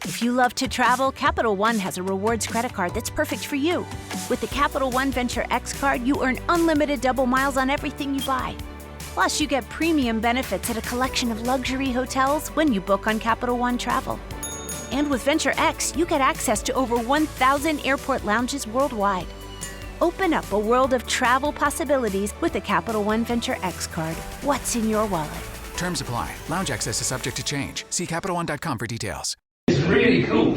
If you love to travel, Capital One has a rewards credit card that's perfect for you. With the Capital One Venture X card, you earn unlimited double miles on everything you buy. Plus, you get premium benefits at a collection of luxury hotels when you book on Capital One Travel. And with Venture X, you get access to over 1,000 airport lounges worldwide. Open up a world of travel possibilities with the Capital One Venture X card. What's in your wallet? Terms apply. Lounge access is subject to change. See CapitalOne.com for details. It's really cool.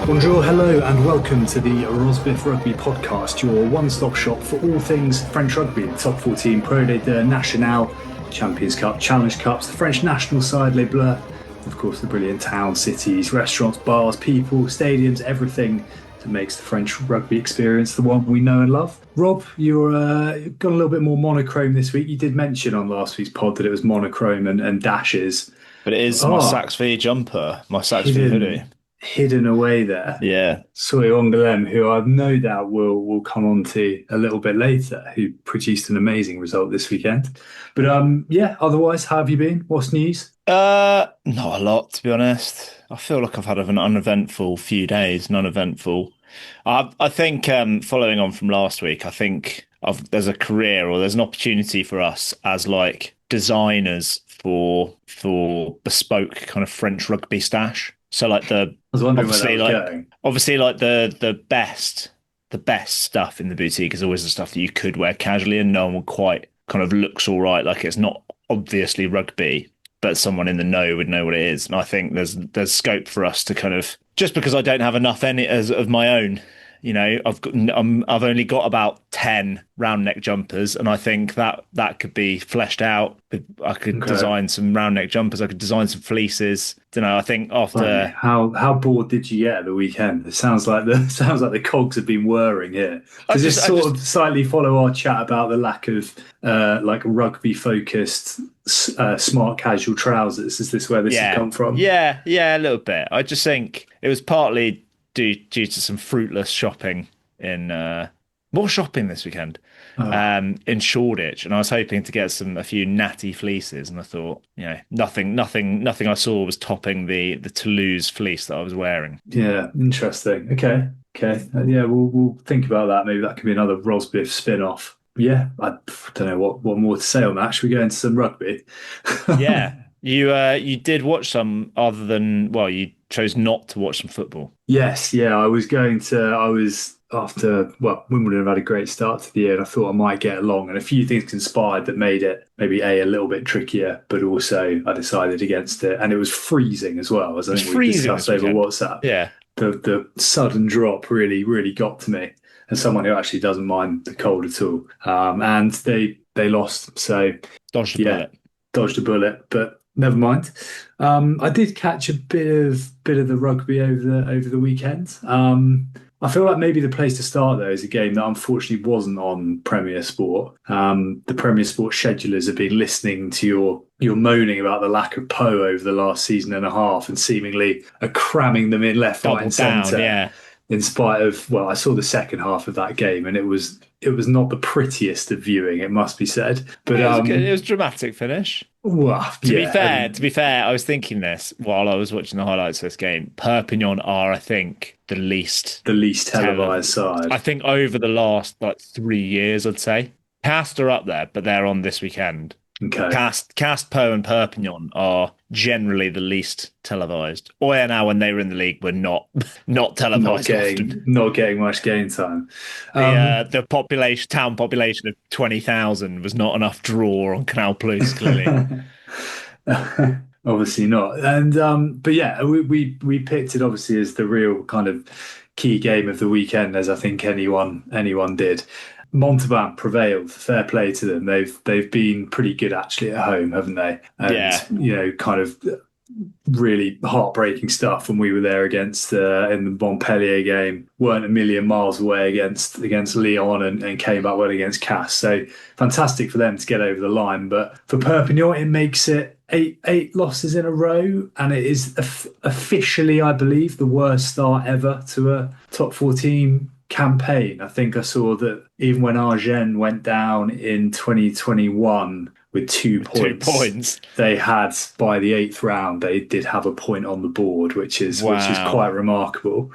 Bonjour, hello, and welcome to the Rosbifs Rugby podcast, your one-stop shop for all things French rugby, the top 14, Pro de National, Champions Cup, Challenge Cups, the French national side, Les Bleus, of course the brilliant towns, cities, restaurants, bars, people, stadiums, everything that makes the French rugby experience the one we know and love. Rob, you're got a little bit more monochrome this week. You did mention on last week's pod that it was monochrome and dashes. But it is my Sax V jumper, my Sax V hoodie. Hidden away there. Yeah. Soy Angouleme, who I've no doubt will come on to a little bit later, who produced an amazing result this weekend. But otherwise, how have you been? What's news? Not a lot, to be honest. I feel like I've had an uneventful few days, non-eventful. I think following on from last week, I think there's a career or there's an opportunity for us as like designers for bespoke kind of French rugby stash. So like obviously like the best stuff in the boutique is always the stuff that you could wear casually and no one would quite kind of looks all right. Like it's not obviously rugby, but someone in the know would know what it is. And I think there's scope for us to kind of, just because I don't have enough of my own, you know, I've only got about 10 round neck jumpers, and I think that could be fleshed out. I could design some round neck jumpers. I could design some fleeces. Don't know. I think after how bored did you get at the weekend? It sounds like the cogs have been whirring here. Does this sort of slightly follow our chat about the lack of like rugby focused smart casual trousers? Is this where this has come from? Yeah, a little bit. I just think it was partly due to some fruitless shopping more shopping this weekend in Shoreditch, and I was hoping to get a few natty fleeces, and I thought, you know, nothing I saw was topping the Toulouse fleece that I was wearing. Yeah, interesting. Okay. We'll think about that. Maybe that could be another Rosbif spin-off. Yeah, I don't know what more to say on that. Should we go into some rugby? Yeah. You did watch some other than, well, you chose not to watch some football. Yes, yeah, I was after, Wimbledon have had a great start to the year, and I thought I might get along, and a few things conspired that made it maybe a little bit trickier, but also I decided against it, and it was freezing as well, as I think we discussed over WhatsApp. Yeah. The sudden drop really, really got to me, as someone who actually doesn't mind the cold at all. And they lost, so dodged a bullet, but never mind. I did catch a bit of the rugby over the weekend. I feel like maybe the place to start though is a game that unfortunately wasn't on Premier Sport. The Premier Sport schedulers have been listening to your moaning about the lack of Poe over the last season and a half, and seemingly are cramming them in left, right, and centre. Yeah. In spite of, I saw the second half of that game, and it was not the prettiest of viewing, it must be said. But it was a dramatic finish. Well, to be fair, I was thinking this while I was watching the highlights of this game. Perpignan are, I think, the least televised side. I think over the last 3 years, I'd say. Cast are up there, but they're on this weekend. Okay. Cast, Poe and Perpignan are generally the least televised. Oyonnax, when they were in the league, were not televised. Not getting much game time. The town population of 20,000 was not enough draw on Canal Plus, clearly. Obviously not. And but yeah, we picked it obviously as the real kind of key game of the weekend, as I think anyone did. Montauban prevailed. Fair play to them. They've been pretty good actually at home, haven't they? And, you know, kind of really heartbreaking stuff when we were there against in the Montpellier game. Weren't a million miles away against Lyon and came back well against Cass. So fantastic for them to get over the line. But for Perpignan, it makes it eight losses in a row, and it is officially, I believe, the worst start ever to a top 14 campaign. I think I saw that even when Agen went down in 2021 with 2 points, they had, by the eighth round, they did have a point on the board, which is quite remarkable.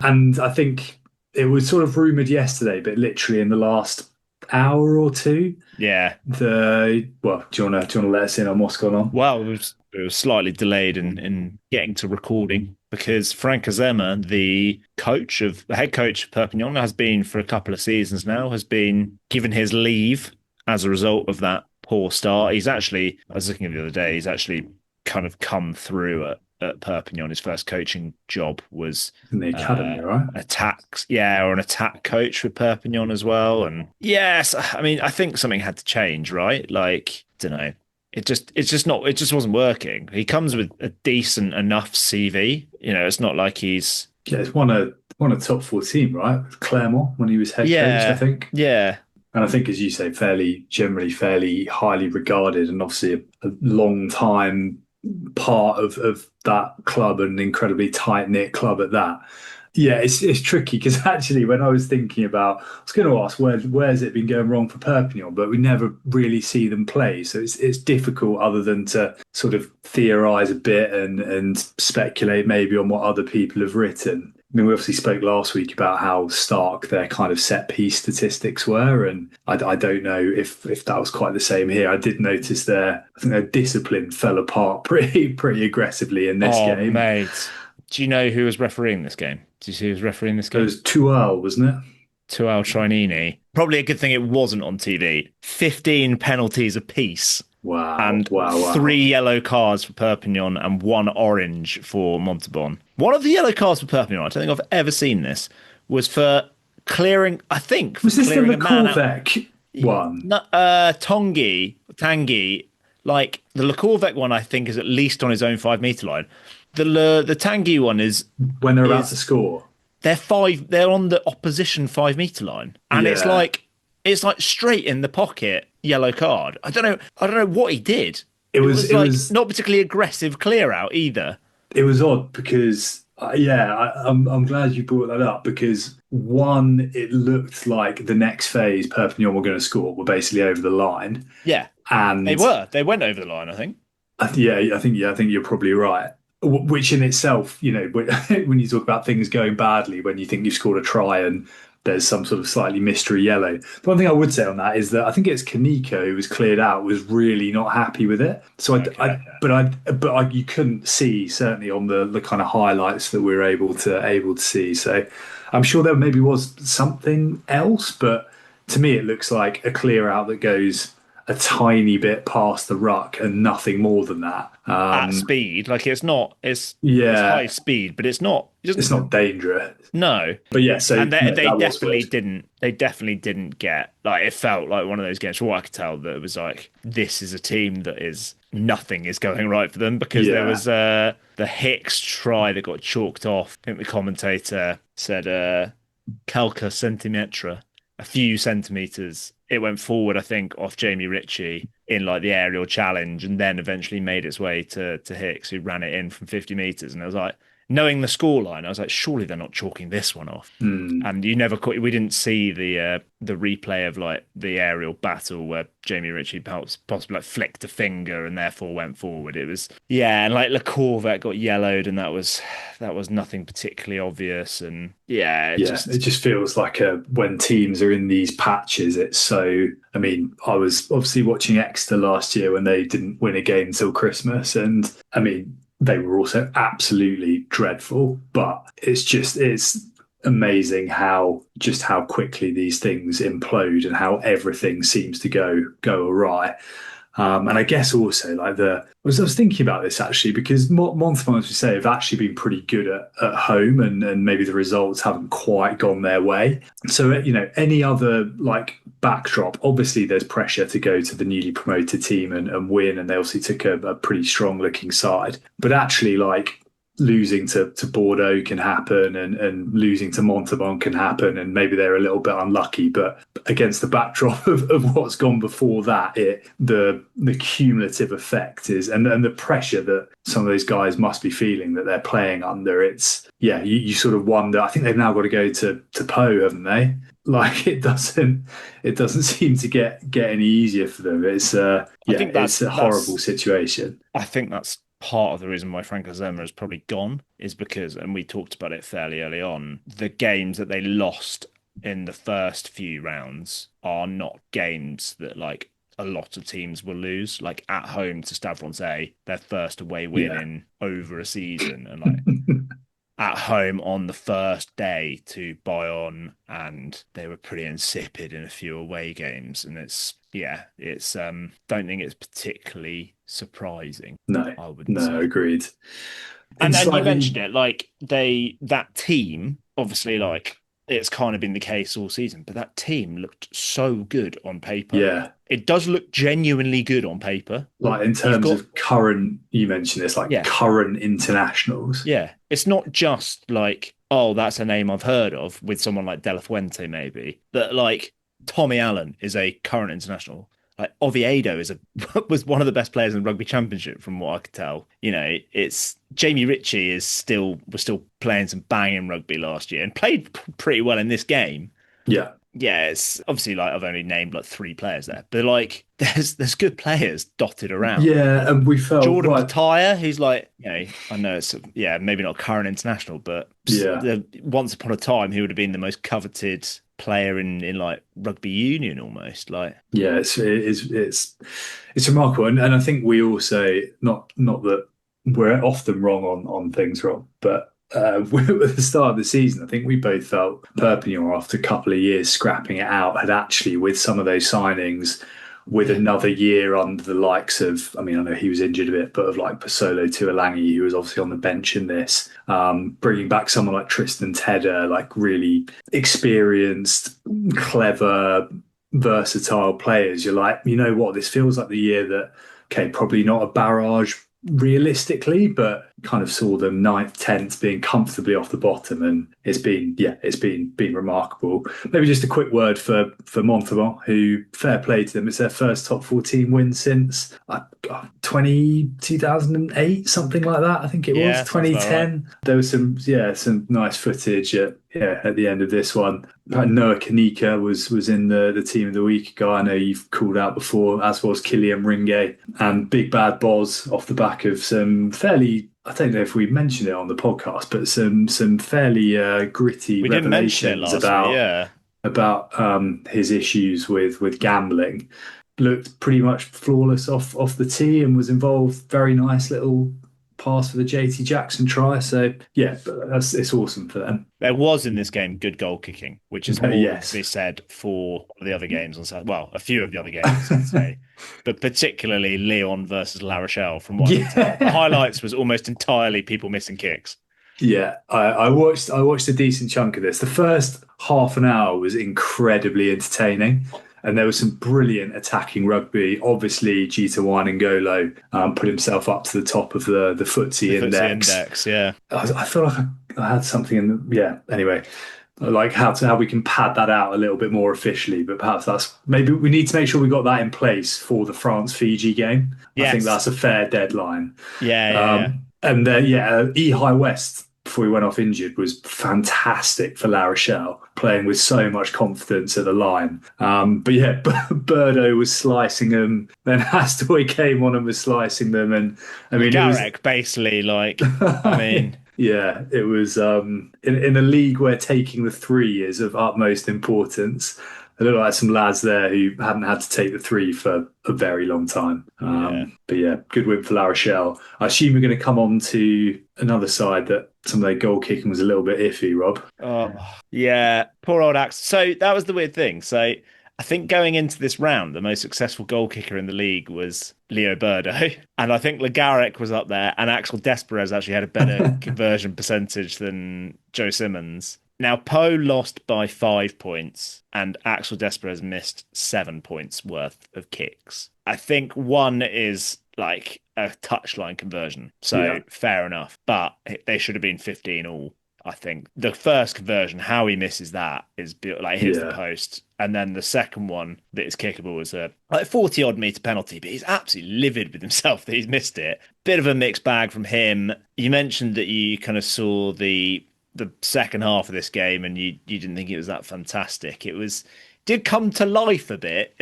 And I think it was sort of rumoured yesterday, but literally in the last hour or two. Yeah. Do you want to let us in on what's gone on? Well, it was slightly delayed in getting to recording because Frank Azema, the head coach of Perpignan, has been for a couple of seasons now, has been given his leave as a result of that poor start. He's actually, I was looking at the other day, he's actually kind of come through at Perpignan. His first coaching job was in the academy, right? An attack coach with Perpignan as well. And yes, I mean, I think something had to change, right? Like, I don't know. It just wasn't working. He comes with a decent enough CV. You know, it's not like he's it's won a top 14, right? With Clermont when he was head coach, I think. Yeah. And I think, as you say, generally fairly highly regarded, and obviously a long time part of that club, and an incredibly tight-knit club at that. Yeah, it's tricky because actually when I was thinking about, I was going to ask where's it been going wrong for Perpignan, but we never really see them play, so it's difficult other than to sort of theorise a bit and speculate maybe on what other people have written. I mean, we obviously spoke last week about how stark their kind of set piece statistics were, and I don't know if that was quite the same here. I did notice I think their discipline fell apart pretty aggressively in this game. Mate. Do you know who was refereeing this game? Do you see who was refereing this game? It was Tual, wasn't it? Tual Trinini. Probably a good thing it wasn't on TV. 15 penalties apiece. Wow. And wow. 3 yellow cards for Perpignan and 1 orange for Montauban. One of the yellow cards for Perpignan, I don't think I've ever seen this, was for clearing, I think. Was this the Lecorvec one? No, Tanguy. Like, the Lecorvec one, I think, is at least on his own 5 metre line. The Tanguy one is when they're about to score. They're on the opposition 5 metre line, and it's like straight in the pocket yellow card. I don't know what he did. It was not particularly aggressive clear out either. It was odd because I'm glad you brought that up, because one, it looked like the next phase Perpignan were going to score were basically over the line. Yeah, and they went over the line. I think. I think you're probably right. Which in itself, you know, when you talk about things going badly, when you think you've scored a try and there's some sort of slightly mystery yellow. The one thing I would say on that is that I think it's Kaneko who was cleared out was really not happy with it. So you couldn't see, certainly on the kind of highlights that we were able to see. So I'm sure there maybe was something else, but to me it looks like a clear out that goes a tiny bit past the ruck and nothing more than that. At speed, like it's high speed, but it's not dangerous. No, but yeah. So and they definitely didn't. They definitely didn't get, like, it felt like one of those games. From what I could tell, that it was like, this is a team that is nothing is going right for them, because there was the Hicks try that got chalked off. I think the commentator said "quelques centimetres," a few centimeters. It went forward, I think, off Jamie Ritchie in like the aerial challenge, and then eventually made its way to Hicks, who ran it in from 50 metres. And I was like, knowing the scoreline, I was like, surely they're not chalking this one off. And we didn't see the replay of like the aerial battle where Jamie Ritchie possibly like flicked a finger and therefore went forward. It was, and like Lecorvec got yellowed, and that was nothing particularly obvious. And it just feels like when teams are in these patches, it's so. I mean, I was obviously watching Exeter last year when they didn't win a game until Christmas, and I mean, they were also absolutely dreadful, but it's amazing how quickly these things implode and how everything seems to go awry. And I guess also like I was thinking about this actually, because Montauban, as we say, have actually been pretty good at home, and maybe the results haven't quite gone their way. So, you know, any other like backdrop, obviously there's pressure to go to the newly promoted team and win, and they obviously took a pretty strong looking side. But actually, like, losing to Bordeaux can happen, and losing to Montauban can happen, and maybe they're a little bit unlucky. But against the backdrop of what's gone before that, the cumulative effect is, and the pressure that some of those guys must be feeling that they're playing under. You sort of wonder. I think they've now got to go to Po, haven't they? Like it doesn't seem to get any easier for them. It's it's a horrible situation. I think that's part of the reason why Franco Zema has probably gone, is because, and we talked about it fairly early on, the games that they lost in the first few rounds are not games that like a lot of teams will lose. Like at home to Stade Francais, their first away win in over a season, and like at home on the first day to Bayonne, and they were pretty insipid in a few away games. And it's don't think it's particularly surprising. No, I wouldn't say. Agreed. And you mentioned it, like that team, obviously, like it's kind of been the case all season, but that team looked so good on paper. Yeah. It does look genuinely good on paper. Like in terms of current, you mentioned this, like current internationals. Yeah. It's not just like, oh, that's a name I've heard of with someone like De La Fuente, maybe. But like Tommy Allen is a current international. Like Oviedo was one of the best players in the rugby championship, from what I could tell. You know, it's Jamie Ritchie was still playing some banging rugby last year and played pretty well in this game. Yeah. Yeah, it's obviously like I've only named like 3 players there, but like there's good players dotted around. Yeah, and we felt Jordan Pataya, who's like, you know, I know it's maybe not current international, but once upon a time he would have been the most coveted player in like rugby union almost. Like it's remarkable, and I think we all say not that we're often wrong on things, Rob, but at the start of the season, I think we both felt Perpignan, after a couple of years scrapping it out, had actually, with some of those signings, with another year under the likes of, I mean, I know he was injured a bit, but of like Pasolo Tuolangi, who was obviously on the bench in this, bringing back someone like Tristan Tedder, like really experienced, clever, versatile players. You're like, you know what, this feels like the year that, okay, probably not a barrage realistically, but kind of saw them 9th, 10th being comfortably off the bottom, and it's been remarkable. Maybe just a quick word for Montauban, who, fair play to them, it's their first top 14 win since 2008, something like that. I think it was 2010. Right. There was some nice footage at the end of this one. Noah Kanika was in the team of the week guy I know you've called out before, as was Kylian Ringue, and Big Bad Boz off the back of some fairly, I don't know if we mentioned it on the podcast, but some fairly gritty revelations about his issues with gambling. Looked pretty much flawless off the tee and was involved. Very nice little pass for the JT Jackson try. So it's awesome for them. There was in this game good goal kicking, which is more to be said for the other games on Saturday. Well, a few of the other games on Saturday, but particularly Lyon versus La Rochelle. From what I can tell, the highlights was almost entirely people missing kicks. Yeah, I watched a decent chunk of this. The first half an hour was incredibly entertaining. And there was some brilliant attacking rugby. Obviously, Gita Wanangolo put himself up to the top of the FTSE index. Yeah. I feel like I had something in the... anyway, like how we can pad that out a little bit more officially, but perhaps maybe we need to make sure we got that in place for the France-Fiji game. Yes. I think that's a fair deadline. And then, Ehigh West, before he went off injured, was fantastic for La Rochelle, playing with so much confidence at the line. Birdo was slicing them, then Hastoy came on and was slicing them, and I mean, Garrick basically, like, I mean. Yeah, it was in a league where taking the 3 is of utmost importance. There looked like some lads there who hadn't had to take the 3 for a very long time. But good win for La Rochelle. I assume we're going to come on to another side that some of their goal kicking was a little bit iffy, Rob. Oh, yeah. Poor old Axel. So that was the weird thing. So I think going into this round, the most successful goal kicker in the league was Leo Birdo. And I think Le Garrec was up there, and Axel Desperez actually had a better conversion percentage than Joe Simmons. Now, Poe lost by 5 points and Axel Desperez missed 7 points worth of kicks. I think one is like a touchline conversion. So Yeah. fair enough. But they should have been 15 all. I think the first conversion, how he misses that is like hits the Yeah. post, and then the second one that is kickable was a like 40 odd meter penalty. But he's absolutely livid with himself that he's missed it. Bit of a mixed bag from him. You mentioned that you kind of saw the second half of this game, and you didn't think it was that fantastic. Did come to life a bit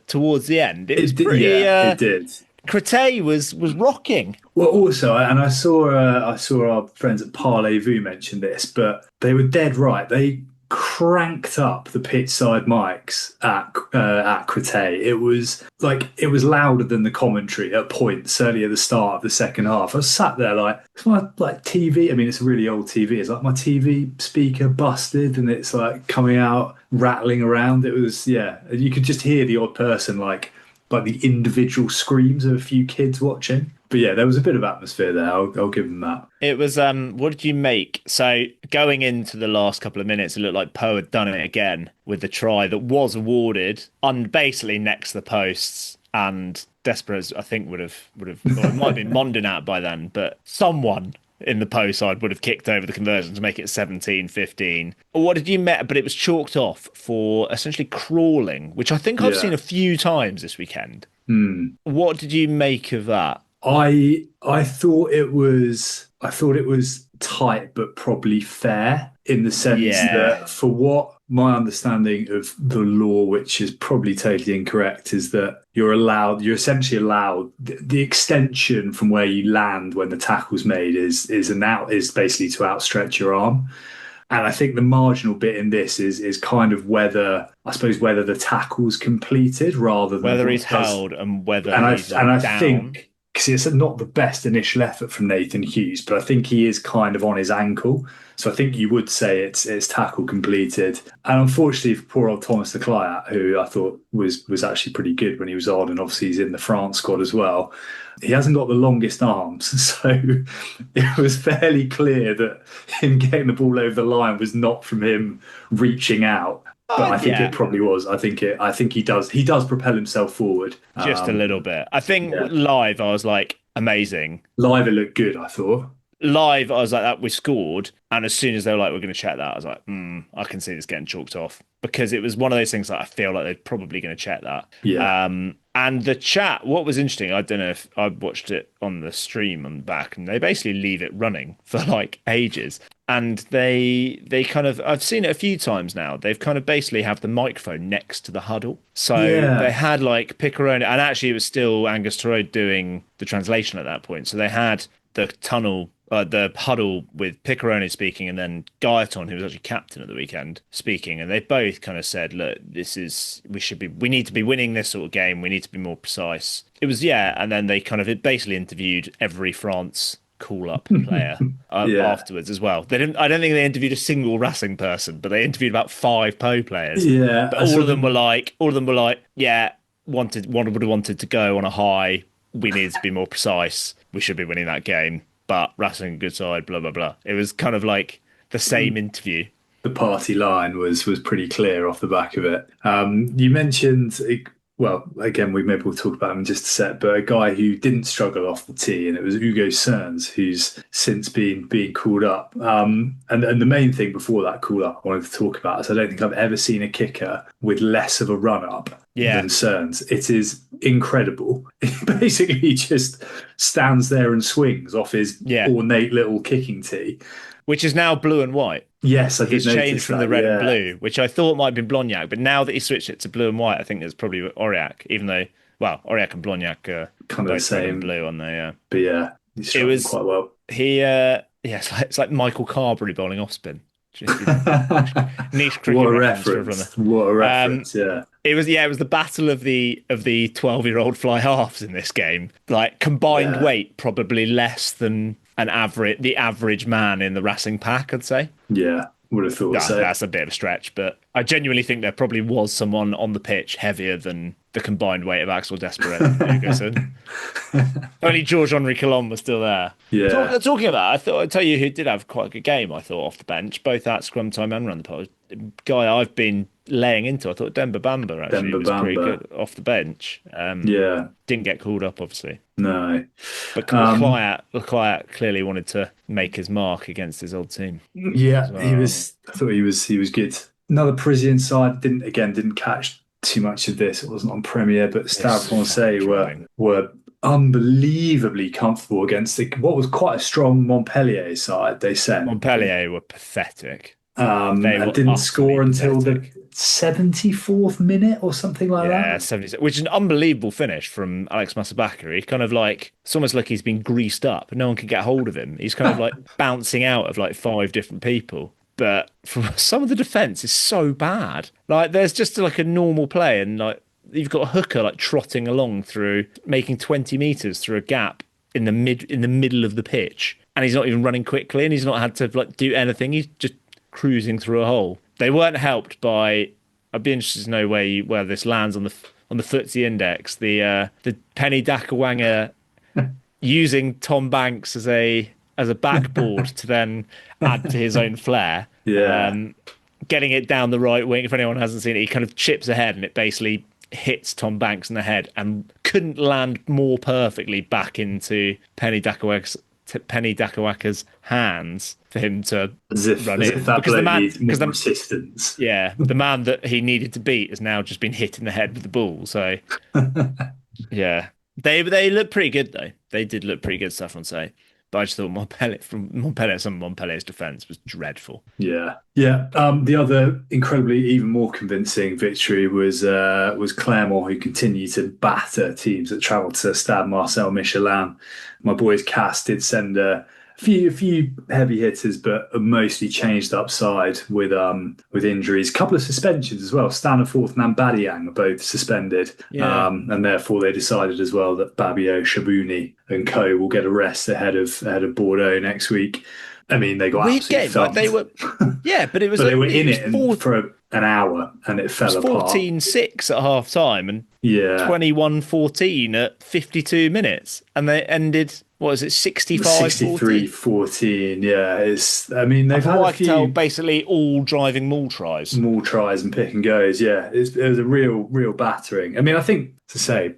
towards the end. It was pretty. Yeah, it did. Crete was rocking. Well, also, and I saw our friends at Parlez-Vous mention this, but they were dead right. They cranked up the pitch side mics at Crete. It was louder than the commentary at points, certainly at the start of the second half. I was sat there like, it's my like TV. I mean, it's a really old TV. It's like my TV speaker busted, and it's like coming out rattling around. It was, yeah, you could just hear the odd person like the individual screams of a few kids watching. But yeah, there was a bit of atmosphere there. I'll give them that. It was, what did you make? So going into the last couple of minutes, it looked like Poe had done it again with the try that was awarded basically next to the posts. And Desperate, I think, would have, or it might have been Mondinat by then, but someone in the Poe side would have kicked over the conversion to make it 17-15. What did you met? But it was chalked off for essentially crawling, which I think I've seen a few times this weekend. What did you make of that? I thought it was tight, but probably fair in the sense that for what my understanding of the law, which is probably totally incorrect, is that you're essentially allowed the extension from where you land when the tackle's made is basically to outstretch your arm. And I think the marginal bit in this is kind of whether the tackle's completed rather than whether he's held and whether he's down. I think, because it's not the best initial effort from Nathan Hughes, but I think he is kind of on his ankle. So I think you would say it's tackle completed. And unfortunately for poor old Thomas Leclerc, who I thought was actually pretty good when he was on, and obviously he's in the France squad as well, he hasn't got the longest arms. So it was fairly clear that him getting the ball over the line was not from him reaching out. But I think it probably was. I think he does propel himself forward. Just a little bit. I think live, I was like, amazing. Live, it looked good, I thought. Live, I was like, that we scored. And as soon as they were like, we're going to check that, I was like, I can see this getting chalked off. Because it was one of those things that I feel like they're probably going to check that. Yeah. And the chat, what was interesting, I don't know if I watched it on the stream on the back, and they basically leave it running for like ages. And they kind of, I've seen it a few times now, they've kind of basically have the microphone next to the huddle. So they had like Piccarone, and actually it was still Angus Turod doing the translation at that point. So they had the huddle with Piccarone speaking, and then Gaetan, who was actually captain at the weekend, speaking, and they both kind of said, look, we need to be winning this sort of game, we need to be more precise. It was, and then they kind of basically interviewed every France call-up player afterwards as well. I don't think they interviewed a single Racing person, but they interviewed about 5 Po players. Yeah. But all of them were like, would have wanted to go on a high, we need to be more precise, we should be winning that game. But Racing, good side, blah, blah, blah. It was kind of like the same interview. The party line was pretty clear off the back of it. You mentioned, well, again, maybe we'll talk about him in just a sec, but a guy who didn't struggle off the tee, and it was Hugo Cerns, who's since been called up. And the main thing before that call-up I wanted to talk about is I don't think I've ever seen a kicker with less of a run-up than Cerns. It is incredible. He basically just stands there and swings off his ornate little kicking tee. Which is now blue and white. Yes, I did He's notice changed from the red and blue, which I thought might have been Blognac, but now that he switched it to blue and white, I think it's probably Aurillac, even though, well, Aurillac and Blognac are kind of the same. Red and blue on there, But yeah, he's struck quite well. It's like Michael Carberry bowling off spin. Niche cricket What a reference! It was the battle of the 12-year-old fly halves in this game. Like combined weight, probably less than the average man in the Racing pack, I'd say. Yeah, would have thought so. That's a bit of a stretch, but I genuinely think there probably was someone on the pitch heavier than the combined weight of Axel Desperate and Hugo. Only Georges-Henri Colomb was still there. Yeah. Talking about, I'd tell you who did have quite a good game, I thought, off the bench, both at scrum time and around the post. Guy I've been laying into. I thought Demba Bamba actually Demba was pretty Bamba. good off the bench. Yeah, Didn't get called up, obviously. no. But Um, Leclerc clearly wanted to make his mark against his old team as yeah, he well. was. I thought he was good. Another Parisian side didn't catch too much of this. It wasn't on Premier, but Stade It's fucking Francais were drilling. were unbelievably comfortable against what was quite a strong Montpellier side they sent. Montpellier were pathetic. They And were didn't utterly score until the pathetic. 74th minute or something like Yeah, that. 70, which is an unbelievable finish from Alex Masabakar. He kind of like, it's almost like he's been greased up. No one can get hold of him. He's kind of like bouncing out of like five different people. But from some of the defense is so bad. Like there's just like a normal play and like you've got a hooker like trotting along through making 20 meters through a gap in the middle of the pitch. And he's not even running quickly and he's not had to like do anything. He's just cruising through a hole. They weren't helped by. I'd be interested to know where this lands on the FTSE index. The Penny Dakawanga using Tom Banks as a backboard to then add to his own flair. Yeah. Getting it down the right wing. If anyone hasn't seen it, he kind of chips ahead and it basically hits Tom Banks in the head and couldn't land more perfectly back into Penny Dakawaka's hands for him to run As in. if that Because the bloke man, needs because more the assistance. yeah, the man that he needed to beat has now just been hit in the head with the ball. So yeah, they look pretty good though. They did look pretty good stuff on say. But I just thought some of Montpellier's defence was dreadful. Yeah, yeah. The other incredibly, even more convincing victory was Clermont, who continued to batter teams that travelled to Stade Marcel Michelin. My boys Cass did send a few heavy hitters, but mostly changed upside with injuries. A couple of suspensions as well. Staniforth and Mbadiang are both suspended, Yeah. and therefore they decided as well that Babio, Shabouni, and co will get a rest ahead of Bordeaux next week. I mean, they got Weird absolutely game. Like thumped. they were, yeah, but it was But they were only in it was it for an hour and it fell apart. 14-6 at half time and Yeah. 21-14 at 52 minutes. And they ended, what is it, 65-14? 63-14. Yeah. I mean, they've had From what a I can tell, few basically all driving maul tries. more tries and pick and goes. Yeah. It was a real battering. I mean, I think to say,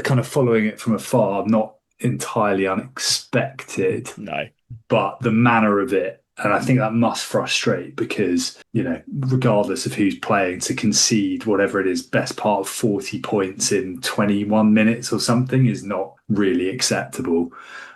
kind of following it from afar, not entirely unexpected, No. but the manner of it. And I think that must frustrate because, regardless of who's playing, to concede whatever it is, best part of 40 points in 21 minutes or something is not really acceptable.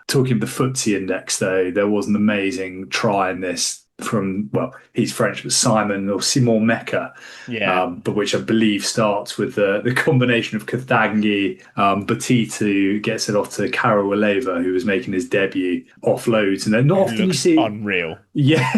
Talking of the FTSE index, though, there was an amazing try in this from, well, he's French, but Simon or Simon Mecca, Yeah. but which I believe starts with the combination of Kathangi, Batitu gets it off to Karo Waleva, who was making his debut, offloads, and then not often you Looks see. unreal. Yeah.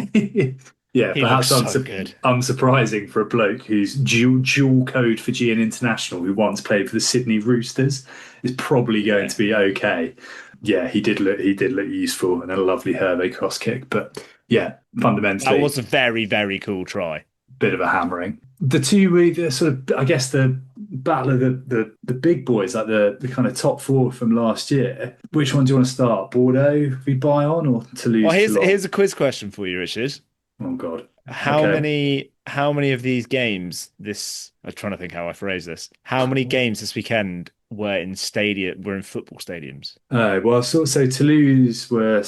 Yeah, He perhaps looks so good. unsurprising for a bloke who's dual code for GN International, who once played for the Sydney Roosters, is probably going to be okay. Yeah, he did look useful and a lovely Hervé cross kick, but yeah, fundamentally That was a very, very cool try. bit of a hammering. The two, the sort of, I guess, the battle of the big boys, like the kind of top four from last year. Which one do you want to start? Bordeaux, we buy on, or Toulouse? Well, Toulon? here's a quiz question for you, Richard. Oh God. How Okay. many of these games I'm trying to think how I phrase this. How many games this weekend were in football stadiums? Well, so Toulouse were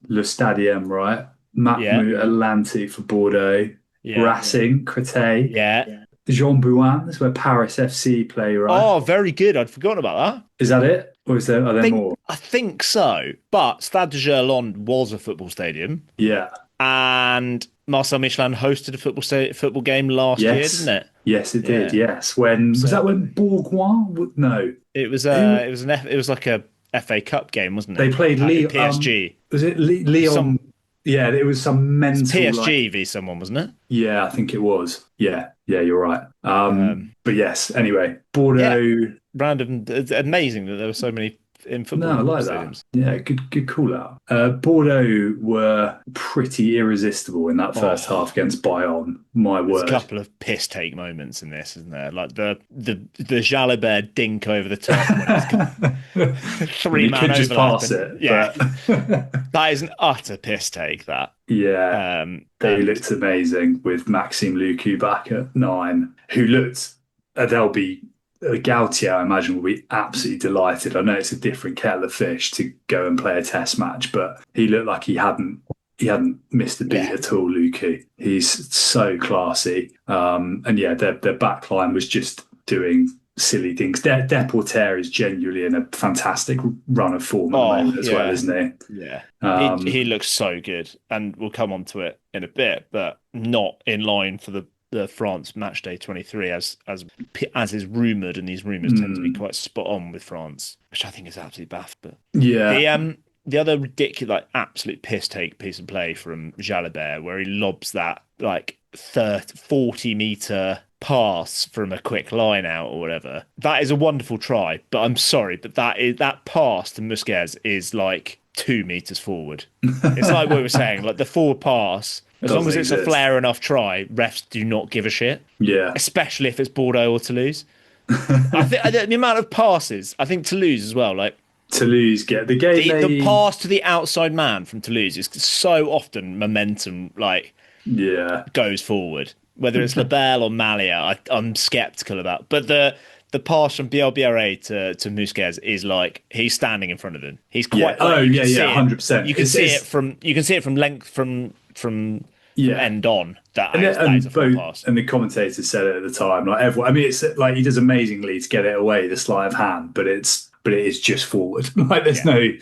Le Stadium, right? Matmut Atlantique for Bordeaux, Yeah. Racing, Créteil, Yeah. Jean Bouin, that's where Paris FC play, right? Oh, very good. I'd forgotten about that. Is that it? Or are there more? I think so. But Stade de Gerland was a football stadium. Yeah. And Marcel Michelin hosted a football game last year, Yes. didn't it? Yes, it did. Yeah. Yes. Was that when Bourgoin? No. It was like a FA Cup game, wasn't it? They played PSG. Was it Lyon? Yeah, it was some mental PSG v someone, wasn't it? Yeah, I think it was. Yeah, you're right. But yes, anyway, Bordeaux. Random. It's amazing that there were so many in football. No, I like stadiums. that. Yeah, good call out. Bordeaux were pretty irresistible in that first half against Bayonne. My There's word. a couple of piss take moments in this, isn't there? Like the Jalabert dink over the top when he's three-man could just overlap. pass it. Yeah, But that is an utter piss take. That. yeah, they and looked amazing with Maxime Lucu back at 9, who looked. They'll be Gautier, I imagine, will be absolutely delighted. I know it's a different kettle of fish to go and play a test match, but he looked like he hadn't missed a beat at all, Lucu. He's so classy. And yeah, their back line was just doing silly things. Deporter is genuinely in a fantastic run of form at the moment as well, isn't he? Yeah. He looks so good, and we'll come on to it in a bit, but not in line for the France match day 23 as is rumoured, and these rumours tend to be quite spot on with France, which I think is absolutely baffed. But the other ridiculous, like absolute piss take piece of play from Jalabert, where he lobs that like 40-metre pass from a quick line out or whatever. That is a wonderful try, but I'm sorry, but that pass to Busquets is like 2 metres forward. It's like what we were saying, like the forward pass. As long as it's a flare enough try, refs do not give a shit. Yeah. Especially if it's Bordeaux or Toulouse. I think the amount of passes, I think Toulouse as well, like Toulouse get the game. The pass to the outside man from Toulouse is so often momentum goes forward. Whether it's Lebel or Malia, I'm sceptical about. But the pass from Bielbiaré to Busquets is like he's standing in front of him. He's quite 100%. You can see it from length from end on. That is a full pass. And the commentators said it at the time. Like everyone, I mean, it's like he does amazingly to get it away, the sleight of hand, but it is just forward. Like there's no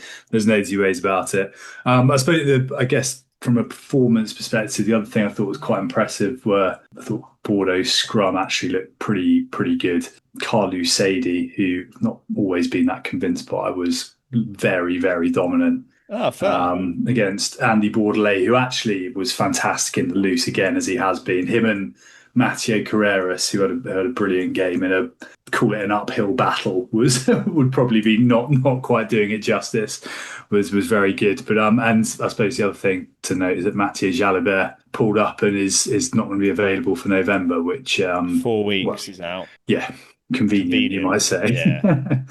two ways about it. I suppose I guess from a performance perspective, the other thing I thought was quite impressive were I thought Bordeaux's scrum actually looked pretty good. Carlu Sadie, who I've not always been that convinced by, was very, very dominant. Against Andy Bordelais, who actually was fantastic in the loose again, as he has been. Him and Mathieu Carreras, who had a brilliant game in an uphill battle, would probably be not quite doing it justice. Was very good. But and I suppose the other thing to note is that Mathieu Jalabert pulled up and is not going to be available for November, which 4 weeks he's out. Yeah, convenient you might say. Yeah.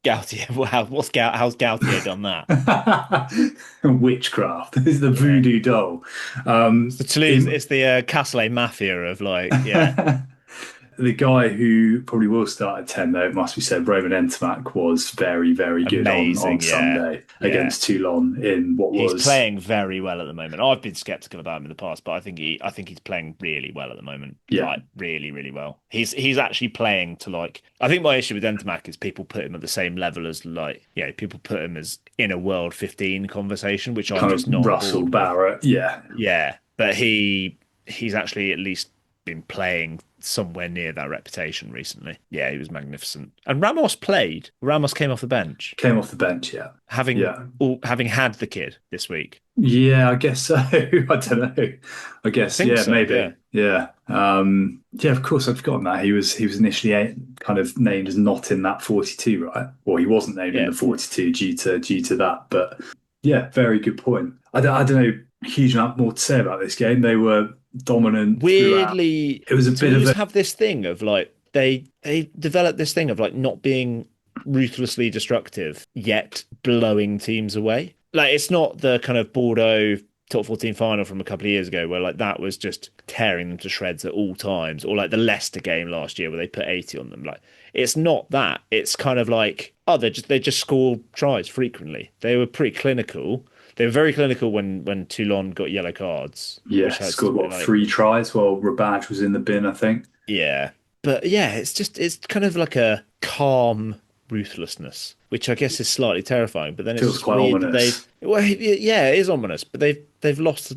Gautier, how's Gautier done that? Witchcraft. This is the voodoo doll. It's the Toulouse, it's the Castellet mafia of The guy who probably will start at 10, though, it must be said, Roman Ntamack was very, very good on Sunday against Toulon in what was... He's playing very well at the moment. I've been sceptical about him in the past, but I think he's playing really well at the moment. Yeah. Like, really, really well. He's actually playing to I think my issue with Ntamack is people put him at the same level as people put him as in a World 15 conversation, which I'm just not... Russell Barrett, yeah. Yeah, but he's actually at least been playing somewhere near that reputation recently. Yeah, he was magnificent. And Ramos played. Ramos came off the bench. Yeah. Having had the kid this week. Yeah, I guess so. I don't know. I guess, so, maybe. Yeah. Of course, I'd forgotten that. He was initially kind of named as not in that 42, right? Or he wasn't named in the 42 due to that. But yeah, very good point. I don't know a huge amount more to say about this game. They were dominant. Weirdly, throughout. It was a bit of have this thing of they developed this thing of not being ruthlessly destructive yet blowing teams away. It's not the kind of Bordeaux top 14 final from a couple of years ago where that was just tearing them to shreds at all times, or the Leicester game last year where they put 80 on them. It's not that. It's kind of they just score tries frequently. They were pretty clinical. They were very clinical when Toulon got yellow cards. Yeah, scored 3 tries while Rabaj was in the bin, I think. Yeah. But yeah, it's kind of like a calm ruthlessness, which I guess is slightly terrifying. But then it's quite ominous. It is ominous. But they've lost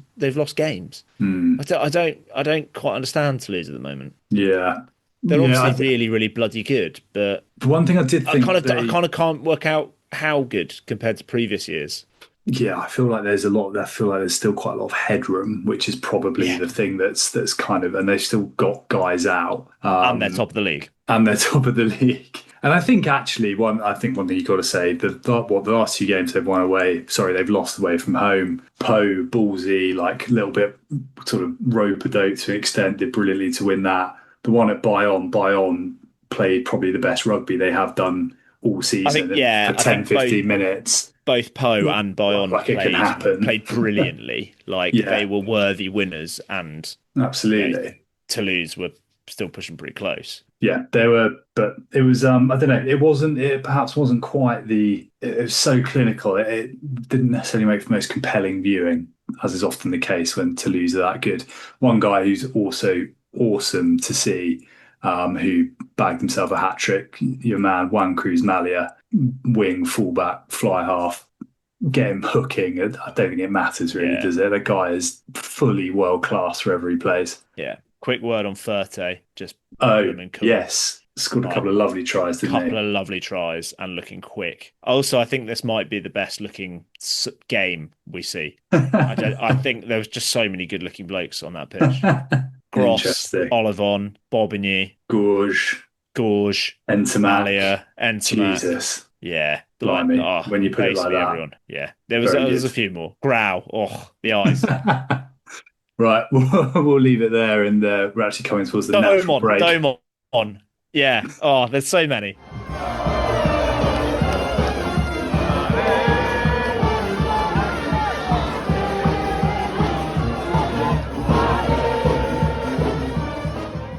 games. I don't quite understand Toulouse at the moment. Yeah. They're obviously really, really bloody good, but the one thing I did think I kind of can't work out how good compared to previous years. Yeah, I feel like I feel like there's still quite a lot of headroom, which is probably Yeah. the thing that's kind of, and they've still got guys out. And they're top of the league. And they're top of the league. And I think actually one thing you've got to say, the last two games they've won away, sorry, they've lost away from home. Poe, ballsy, like a little bit sort of rope-a-dope to an extent, did brilliantly to win that. The one at Bayonne played probably the best rugby they have done all season for 10, 15 minutes. Both Poe and Bayonne like it can happen. Played brilliantly. Like they were worthy winners, and absolutely, Toulouse were still pushing pretty close. Yeah, they were, but it was I don't know, it perhaps wasn't quite it was so clinical. It didn't necessarily make the most compelling viewing, as is often the case when Toulouse are that good. One guy who's also awesome to see, who bagged himself a hat trick, your man Juan Cruz Malia, wing, fullback, fly half, get him hooking. I don't think it matters really, does it? The guy is fully world class wherever he plays. Yeah. Quick word on Ferte. Just yes, scored a couple of lovely tries, didn't he? A couple of lovely tries and looking quick. Also, I think this might be the best looking game we see. I think there was just so many good looking blokes on that pitch. Gross, Olivon, Bobigny, Gorge, Malia, Entomac. Jesus. Yeah. Blimey, when you put it like that. Everyone. Yeah. There was a few more. Grau. Oh, the eyes. Right. We'll leave it there, and we're actually coming towards the natural break. Domon. Yeah. Oh, there's so many.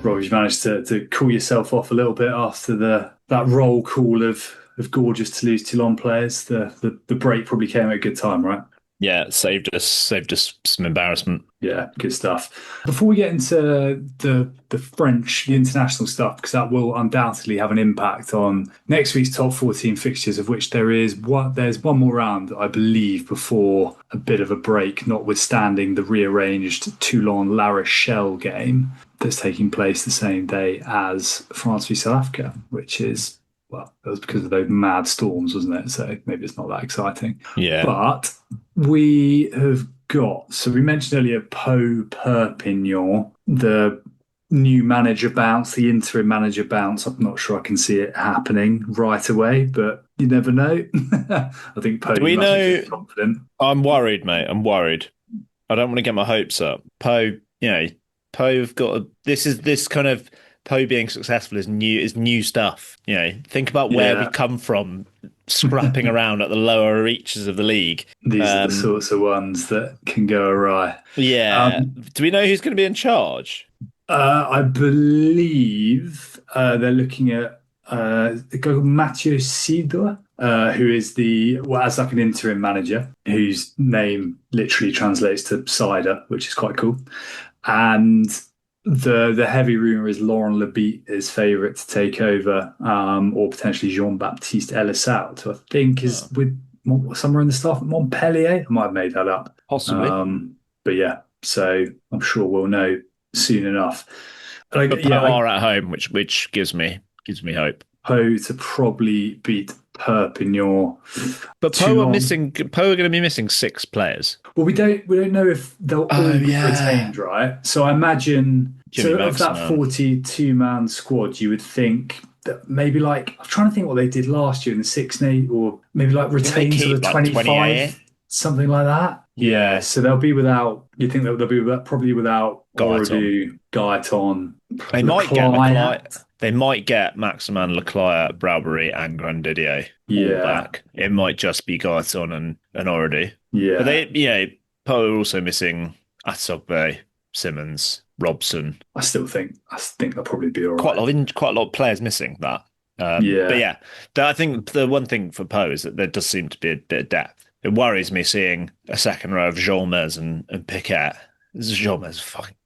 Rob, you managed to cool yourself off a little bit after that roll call of gorgeous Toulouse-Toulon players. The break probably came at a good time, right? Yeah, saved us some embarrassment. Yeah, good stuff. Before we get into the French, the international stuff, because that will undoubtedly have an impact on next week's top 14 fixtures, of which there's one more round, I believe, before a bit of a break, notwithstanding the rearranged Toulon-La Rochelle game that's taking place the same day as France v South Africa, which is, well, that was because of those mad storms, wasn't it? So maybe it's not that exciting. Yeah. But we have got, so we mentioned earlier Perpignan, the new manager bounce, the interim manager bounce. I'm not sure I can see it happening right away, but you never know. I think Poe we know, confident. I'm worried, mate. I'm worried. I don't want to get my hopes up. Poe have got this kind of Poe being successful is new stuff. Think about where we come from, scrapping around at the lower reaches of the league. These are the sorts of ones that can go awry. Yeah. Do we know who's going to be in charge? I believe they're looking at the guy called Mathieu Sidor, who is as like an interim manager, whose name literally translates to cider, which is quite cool. And the heavy rumour is Laurent Lebitte is favourite to take over, or potentially Jean-Baptiste Elissaud, who I think is with somewhere in the staff at Montpellier. I might have made that up. Possibly. But yeah, so I'm sure we'll know soon enough. But are at home, which gives me hope. Poe to probably beat Perpignan. But Poe are going to be missing 6 players. Well, we don't know if they'll all be retained, right? So I imagine of that 42-man squad, you would think that maybe I'm trying to think what they did last year in the Six Nations, or maybe retain to the 25, something like that. Yeah, so they'll be without. You think they'll be probably without Gaiton. They might get Leclerc. They might get Maximin, Leclerc, Braubery, and Grandidier all back. It might just be Gaiton and Oredy. Yeah, but Poe are also missing Atogbe, Simmons, Robson. I think they'll probably be all right. Quite a lot of players missing that. But yeah, I think the one thing for Poe is that there does seem to be a bit of depth. It worries me seeing a second row of Jolmes and Piquet. Jolmes,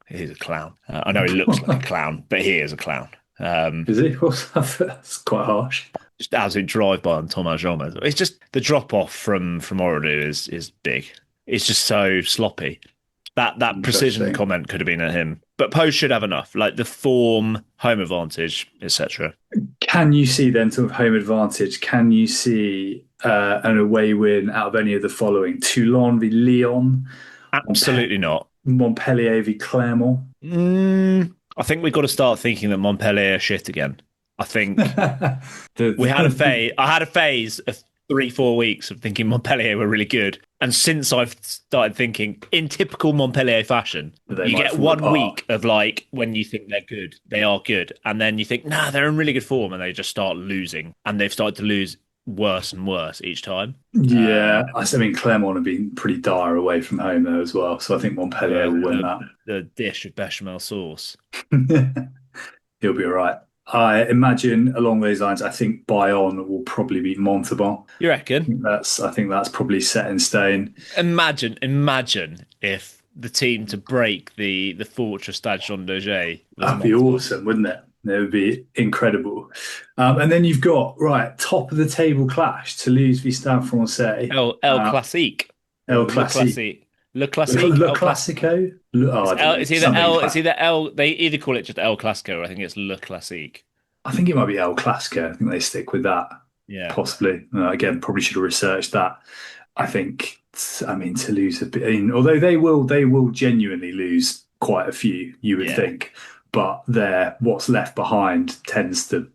he's a clown. I know he looks like a clown, but he is a clown. Is he? That's quite harsh. Just absolute drive-by on Thomas Jolmes. It's just the drop-off from Oredy is big. It's just so sloppy. That precision comment could have been at him. But Poe should have enough, like the form, home advantage, etc. Can you see then, sort of home advantage, can you see an away win out of any of the following? Toulon v Lyon, Absolutely not. Montpellier v Clermont. I think we've got to start thinking that Montpellier are shit again. I think I had a phase of 3-4 weeks of thinking Montpellier were really good. And since I've started thinking in typical Montpellier fashion, you get 1 week of like when you think they're good, they are good. And then you think, nah, they're in really good form. And they just start losing. And they've started to lose worse and worse each time. Yeah. I mean, Clermont have been pretty dire away from home though as well. So I think Montpellier will win that. The dish of bechamel sauce. He'll be all right. I imagine along those lines, I think Bayonne will probably beat Montauban. You reckon? I think that's probably set in stone. Imagine if the team to break the Fortress Stade Jean Daget. That'd be awesome, wouldn't it? It would be incredible. And then you've got, top of the table clash, Toulouse v Stade Francais. El Classique. El Classique. Le Classique. Le Classico. It's either El. They either call it just El Clasico, or I think it's Le Classique. I think it might be El Clasico. I think they stick with that. Yeah, possibly. Again, probably should have researched that. I think. I mean, Toulouse have been, although they will genuinely lose quite a few. You would think, but what's left behind tends to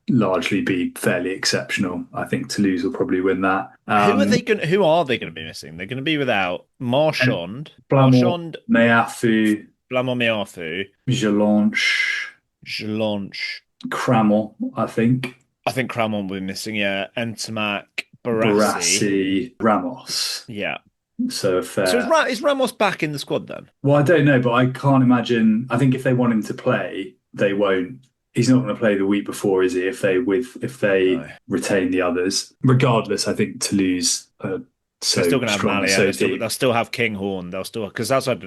largely be fairly exceptional. I think Toulouse will probably win that. Who are they going to be missing? They're going to be without Marchand, Meafou, Jelanche, Cramont, I think. I think Cramont will be missing, yeah. Ntamak, Barassi, Ramos. Yeah. So is Ramos back in the squad then? Well, I don't know, but I can't imagine. I think if they want him to play, they won't. He's not going to play the week before, is he? If they retain the others, regardless, I think Toulouse. They're still going to have Malia. They'll still have Kinghorn. They'll still, because outside the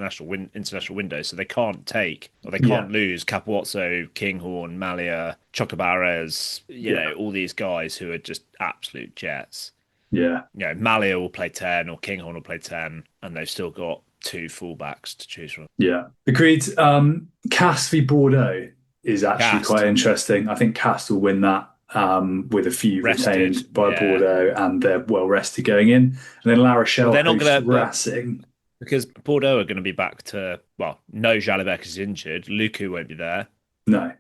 international window, so they can't lose Capuozzo, Kinghorn, Malia, Chocobares. You know, all these guys who are just absolute jets. Yeah. Malia will play 10 or Kinghorn will play 10, and they've still got 2 fullbacks to choose from. Yeah, agreed. Castres v Bordeaux is actually quite interesting. I think Castres will win that with a few retained by Bordeaux, and they're well rested going in. And then La Rochelle they're not going to Racing. Because Bordeaux are going to be back to, no Jalabert is injured. Luku won't be there. No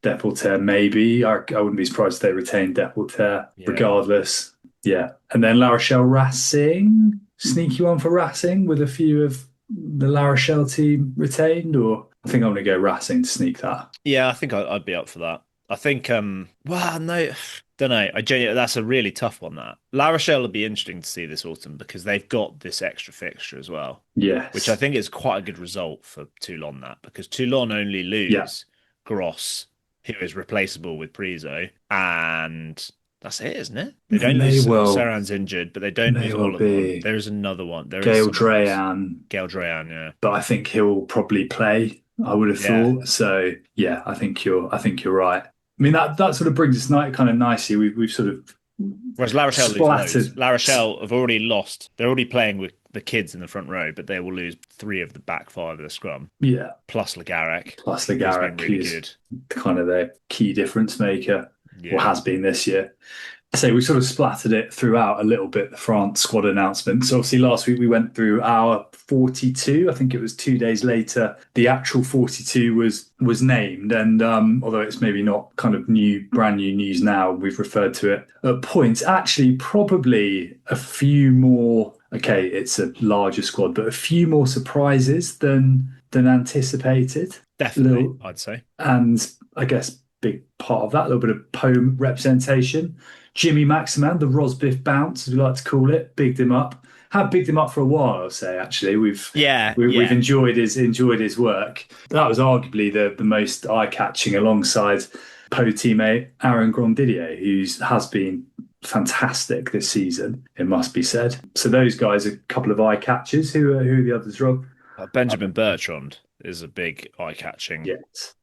Deporter maybe. I wouldn't be surprised if they retain Deporter regardless. Yeah. And then La Rochelle Racing, sneaky one for Racing with a few of the La Rochelle team retained, or I think I'm going to go Racing to sneak that. Yeah, I think I'd be up for that. I think, no, don't know. That's a really tough one, that. La Rochelle will be interesting to see this autumn because they've got this extra fixture as well. Yes. Which I think is quite a good result for Toulon, because Toulon only lose Gross, who is replaceable with Priso, and that's it, isn't it? They don't lose Serran's injured, but they don't lose all of them. There is another one. Gail Drayan, yeah. But I think he'll probably play, I would have thought. So, yeah, I think you're right. I mean, that sort of brings us kind of nicely. We've sort of. Whereas La Rochelle lose. La Rochelle have already lost. They're already playing with the kids in the front row, but they will lose 3 of the back 5 of the scrum. Yeah. Plus Le Garrec. Who's really kind of their key difference maker, or has been this year. So we sort of splattered it throughout a little bit, the France squad announcement. So obviously last week we went through our 42. I think it was 2 days later. The actual 42 was named. And although it's maybe not kind of brand new news now, we've referred to it at points. Actually, probably a few more. Okay, it's a larger squad, but a few more surprises than anticipated. Definitely, I'd say. And I guess big part of that, a little bit of home representation. Jimmy Maximan, the Rosbiff bounce, as we like to call it, bigged him up. Have bigged him up for a while, I'll say. Actually, we've enjoyed his work. That was arguably the most eye-catching, alongside Pau teammate Aaron Grandidier, who has been fantastic this season, it must be said. So those guys are a couple of eye catchers. Who are the others, Rob? Benjamin Bertrand is a big eye-catching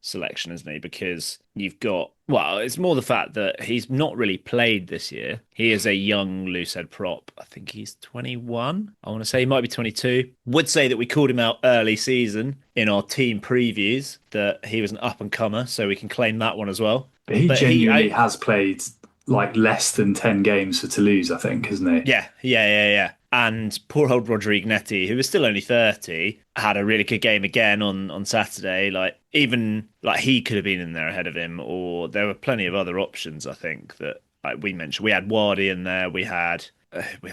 selection, isn't he? Because you've got, it's more the fact that he's not really played this year. He is a young loosehead prop. I think he's 21. I want to say he might be 22. Would say that we called him out early season in our team previews, that he was an up-and-comer, so we can claim that one as well. But he genuinely has played like less than 10 games for Toulouse, I think, isn't he? Yeah. And poor old Rodrigue Netti, who was still only 30, had a really good game again on Saturday. Like, even like he could have been in there ahead of him, or there were plenty of other options, I think, that like we mentioned. We had Wardy in there, we had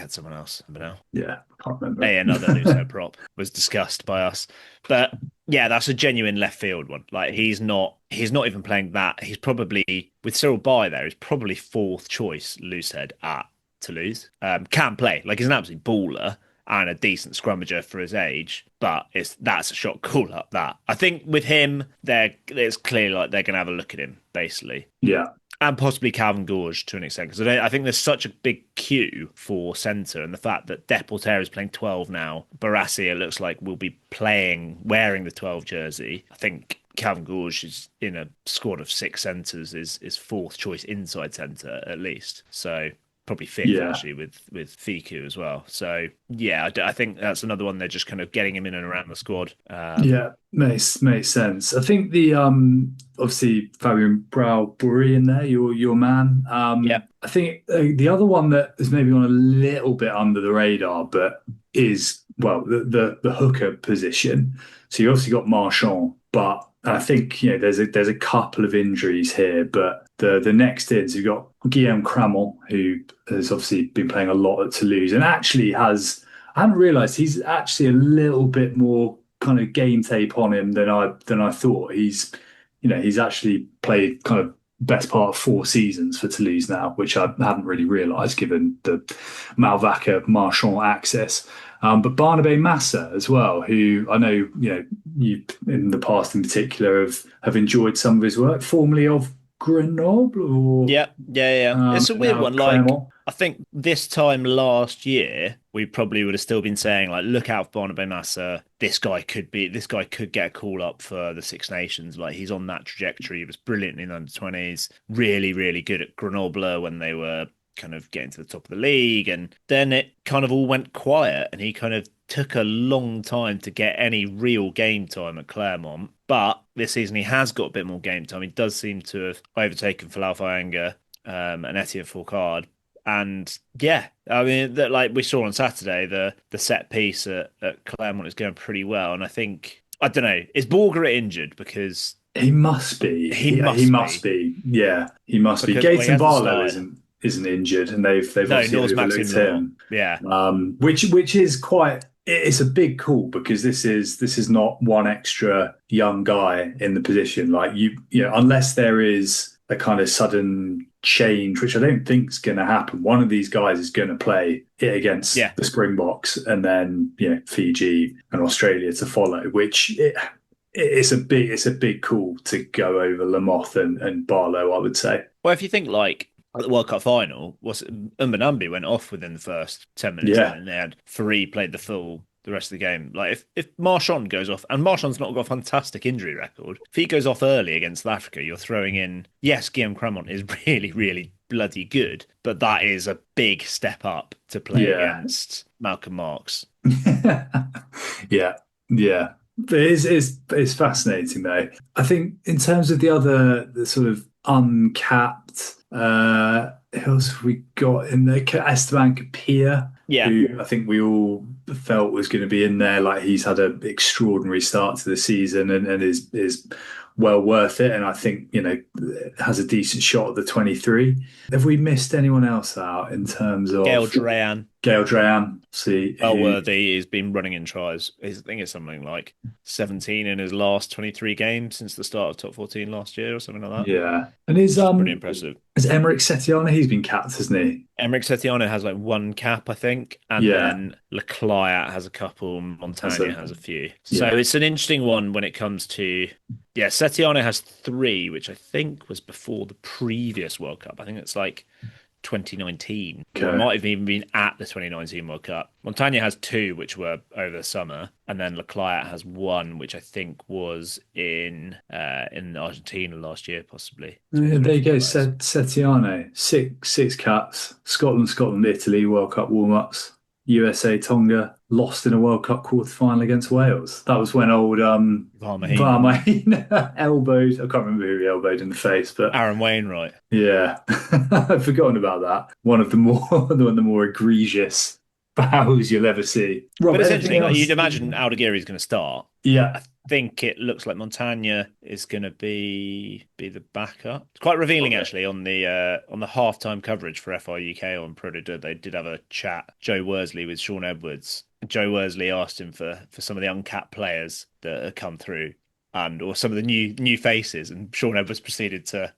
someone else, but now. Yeah, I can't remember. Another loose head prop was discussed by us. But yeah, that's a genuine left field one. Like he's not even playing that. He's probably, with Cyril Bay there, he's probably fourth choice loose head at Toulouse. Can play. Like he's an absolute baller and a decent scrummager for his age, but that's a shot call up that. I think with him, it's clear like they're gonna have a look at him, basically. Yeah. And possibly Calvin Gorge to an extent, because I think there's such a big queue for centre, and the fact that Deporter is playing 12 now, Barassi, it looks like, will be wearing the 12 jersey. I think Calvin Gorge is in a squad of 6 centres, is fourth choice inside centre at least. So probably fifth actually with Fiku as well. So yeah, I think that's another one. They're just kind of getting him in and around the squad. Makes sense. I think the obviously Fabian Brau-Burry in there, your man. I think the other one that is maybe on a little bit under the radar, but is the hooker position. So you obviously got Marchand, but I think there's a couple of injuries here, but the next is you've got Guillaume Cramont, who has obviously been playing a lot at Toulouse and actually I hadn't realised he's actually a little bit more kind of game tape on him than I thought. He's actually played kind of best part of 4 seasons for Toulouse now, which I hadn't really realised given the Malvaca Marchand access. But Barnabé Massa as well, who I know you in the past in particular have enjoyed some of his work, formerly of Grenoble. Yeah. It's a weird one. Like, Clermont. I think this time last year, we probably would have still been saying, like, look out for Barnabé Massa. This guy could get a call up for the Six Nations. Like, he's on that trajectory. He was brilliant in under-20s, really, really good at Grenoble when they were kind of getting to the top of the league. And then it kind of all went quiet and he kind of took a long time to get any real game time at Clermont. But this season he has got a bit more game time. He does seem to have overtaken Falao Fayanga and Etienne Fourcade. And yeah, I mean, like we saw on Saturday, the set piece at Clermont is going pretty well. And I think, I don't know, is Borgeret injured? Because he must be. He must be. Yeah, he must be. Gaten Barlow isn't injured, and they've obviously overlooked him. Yeah, which is quite. It's a big call because this is not one extra young guy in the position. Like you know, unless there is a kind of sudden change, which I don't think is going to happen. One of these guys is going to play it against the Springboks, and then Fiji and Australia to follow. Which it's a big call to go over Lamoth and Barlow, I would say. Well, if you think like at the World Cup final, Mbonambi went off within the first 10 minutes, and they had Farid played the rest of the game. Like if Marchand goes off, and Marchand's not got a fantastic injury record, if he goes off early against South Africa, you're throwing in, yes, Guillaume Cramont is really, really bloody good, but that is a big step up to play against Malcolm Marx. Yeah. It's fascinating though. I think in terms of the sort of uncapped, who else have we got in there? Esteban Capilla, who I think we all felt was going to be in there. Like he's had an extraordinary start to the season and is well worth it. And I think, has a decent shot at the 23. Have we missed anyone else out in terms of Gael Drayan? See, Worthy has been running in tries. I think it's something like 17 in his last 23 games since the start of top 14 last year or something like that. Yeah. And is pretty impressive. Is Emerick Setiana? He's been capped, hasn't he? Emerick Setiana has like 1 cap, I think. And then Leclerc has a couple, Montagna has a few. So it's an interesting one when it comes to, Setiana has 3, which I think was before the previous World Cup. I think it's like 2019. Okay. Or it might have even been at the 2019 World Cup. Montagna has 2, which were over the summer, and then Leclerc has 1, which I think was in Argentina last year, possibly. Yeah, there you go, Setiano, 6 caps. Scotland, Italy World Cup warm-ups. USA, Tonga, lost in a World Cup quarter-final against Wales. That was when old Varmaheen elbowed. I can't remember who he elbowed in the face, but Aaron Wainwright. Yeah, I've forgotten about that. One of the more egregious fouls you'll ever see. Rob, But it's interesting. anything else? You'd imagine Aldegheri is going to start. Yeah, I think it looks like Montagna is going to be the backup. It's quite revealing actually on the halftime coverage for FI UK on Pro D2. They did have a chat, Joe Worsley with Sean Edwards. Joe Worsley asked him for some of the uncapped players that have come through or some of the new faces, and Sean Edwards proceeded to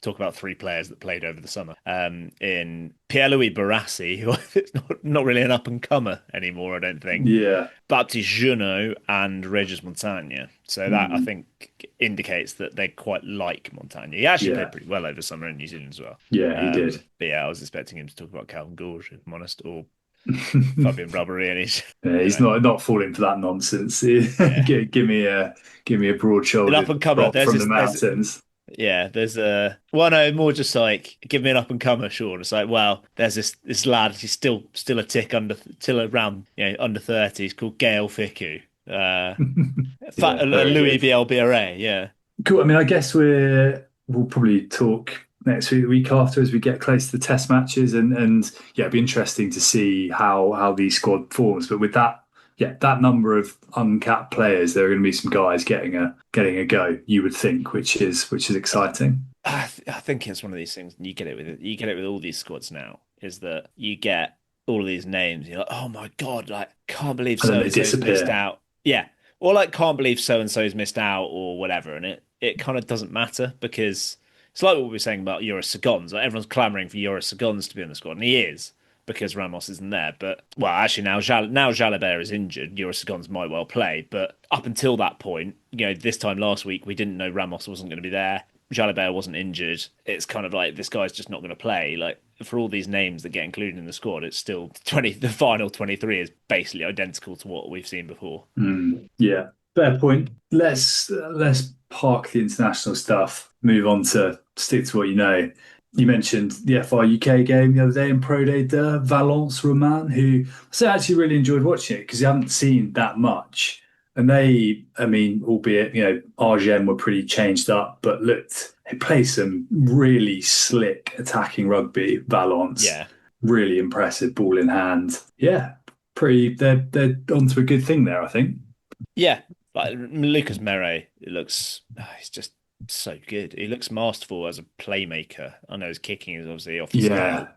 talk about 3 players that played over the summer. In Pierre-Louis Barassi, who is not really an up-and-comer anymore, I don't think. yeah, Baptiste Junot and Regis Montagna. So that, I think, indicates that they quite like Montagna. He actually played pretty well over summer in New Zealand as well. Yeah, he did. But yeah, I was expecting him to talk about Calvin Gorge, if I'm honest, or Fabien Brabbery, and he's not falling for that nonsense. give me a broad-shouldered up and comer from the mountains. There's more just like give me an up and comer, sure. It's like, well, there's this lad, he's still a tick around under 30. He's called Gael Fickou. Louis Bielbiaré, yeah. Cool. I mean, I guess we'll probably talk next week, the week after, as we get close to the test matches, and it'd be interesting to see how the squad forms. But with that number of uncapped players, there are going to be some guys getting a go, you would think, which is exciting. I think it's one of these things, and you get it with all these squads now, is that you get all of these names, you're like, oh my god, like can't believe so and so's missed out. Yeah. Or like can't believe so and so's missed out or whatever, and it kind of doesn't matter, because it's like what we were saying about Joris Segons. Like everyone's clamouring for Joris Segons to be in the squad, and he is, because Ramos isn't there. But, well, actually now Jalabert is injured, Joris Segons might well play. But up until that point, this time last week, we didn't know Ramos wasn't going to be there. Jalabert wasn't injured. It's kind of like, this guy's just not going to play. Like, for all these names that get included in the squad, it's still the final 23 is basically identical to what we've seen before. Yeah, fair point. Let's park the international stuff, move on to stick to what you know. You mentioned the FI UK game the other day in Pro D2, Valence Roman, who I actually really enjoyed watching it because you haven't seen that much. And they, I mean, albeit, Argennes were pretty changed up, but they played some really slick attacking rugby, Valence. Yeah. Really impressive ball in hand. Yeah, they're onto a good thing there, I think. Yeah. Like Lucas Meret, he's just so good. He looks masterful as a playmaker. I know his kicking is obviously off the scale,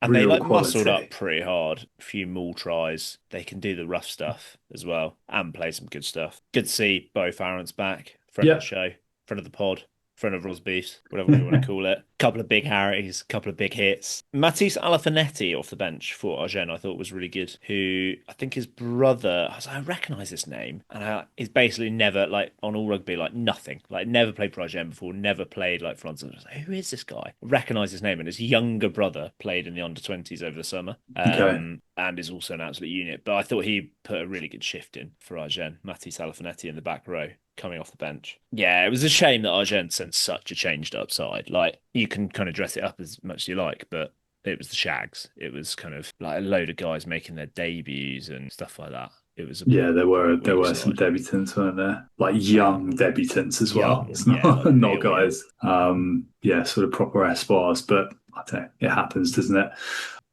and they muscled up pretty hard. A few maul tries. They can do the rough stuff as well and play some good stuff. Good to see Bo Farrant's back. Friend of the show, friend of the pod, friend of Rosbifs, whatever we want to call it. Couple of big Harrys, couple of big hits. Matisse Alafinetti off the bench for Argennes, I thought was really good. Who I think his brother, I recognise this name, and he's basically never, like, on all rugby, like nothing. Like, never played for Argennes before, never played like France. I was like, who is this guy? I recognise his name, and his younger brother played in the under-20s over the summer. And is also an absolute unit. But I thought he put a really good shift in for Argennes. Matisse Alafinetti in the back row, coming off the bench. Yeah, it was a shame that Argennes sent such a changed up side. Like, you can kind of dress it up as much as you like, but it was the Shags. It was kind of like a load of guys making their debuts and stuff like that. It was there were some debutants, weren't there? Like young debutants as well. It's not guys. Sort of proper espoirs, but I don't know, it happens, doesn't it?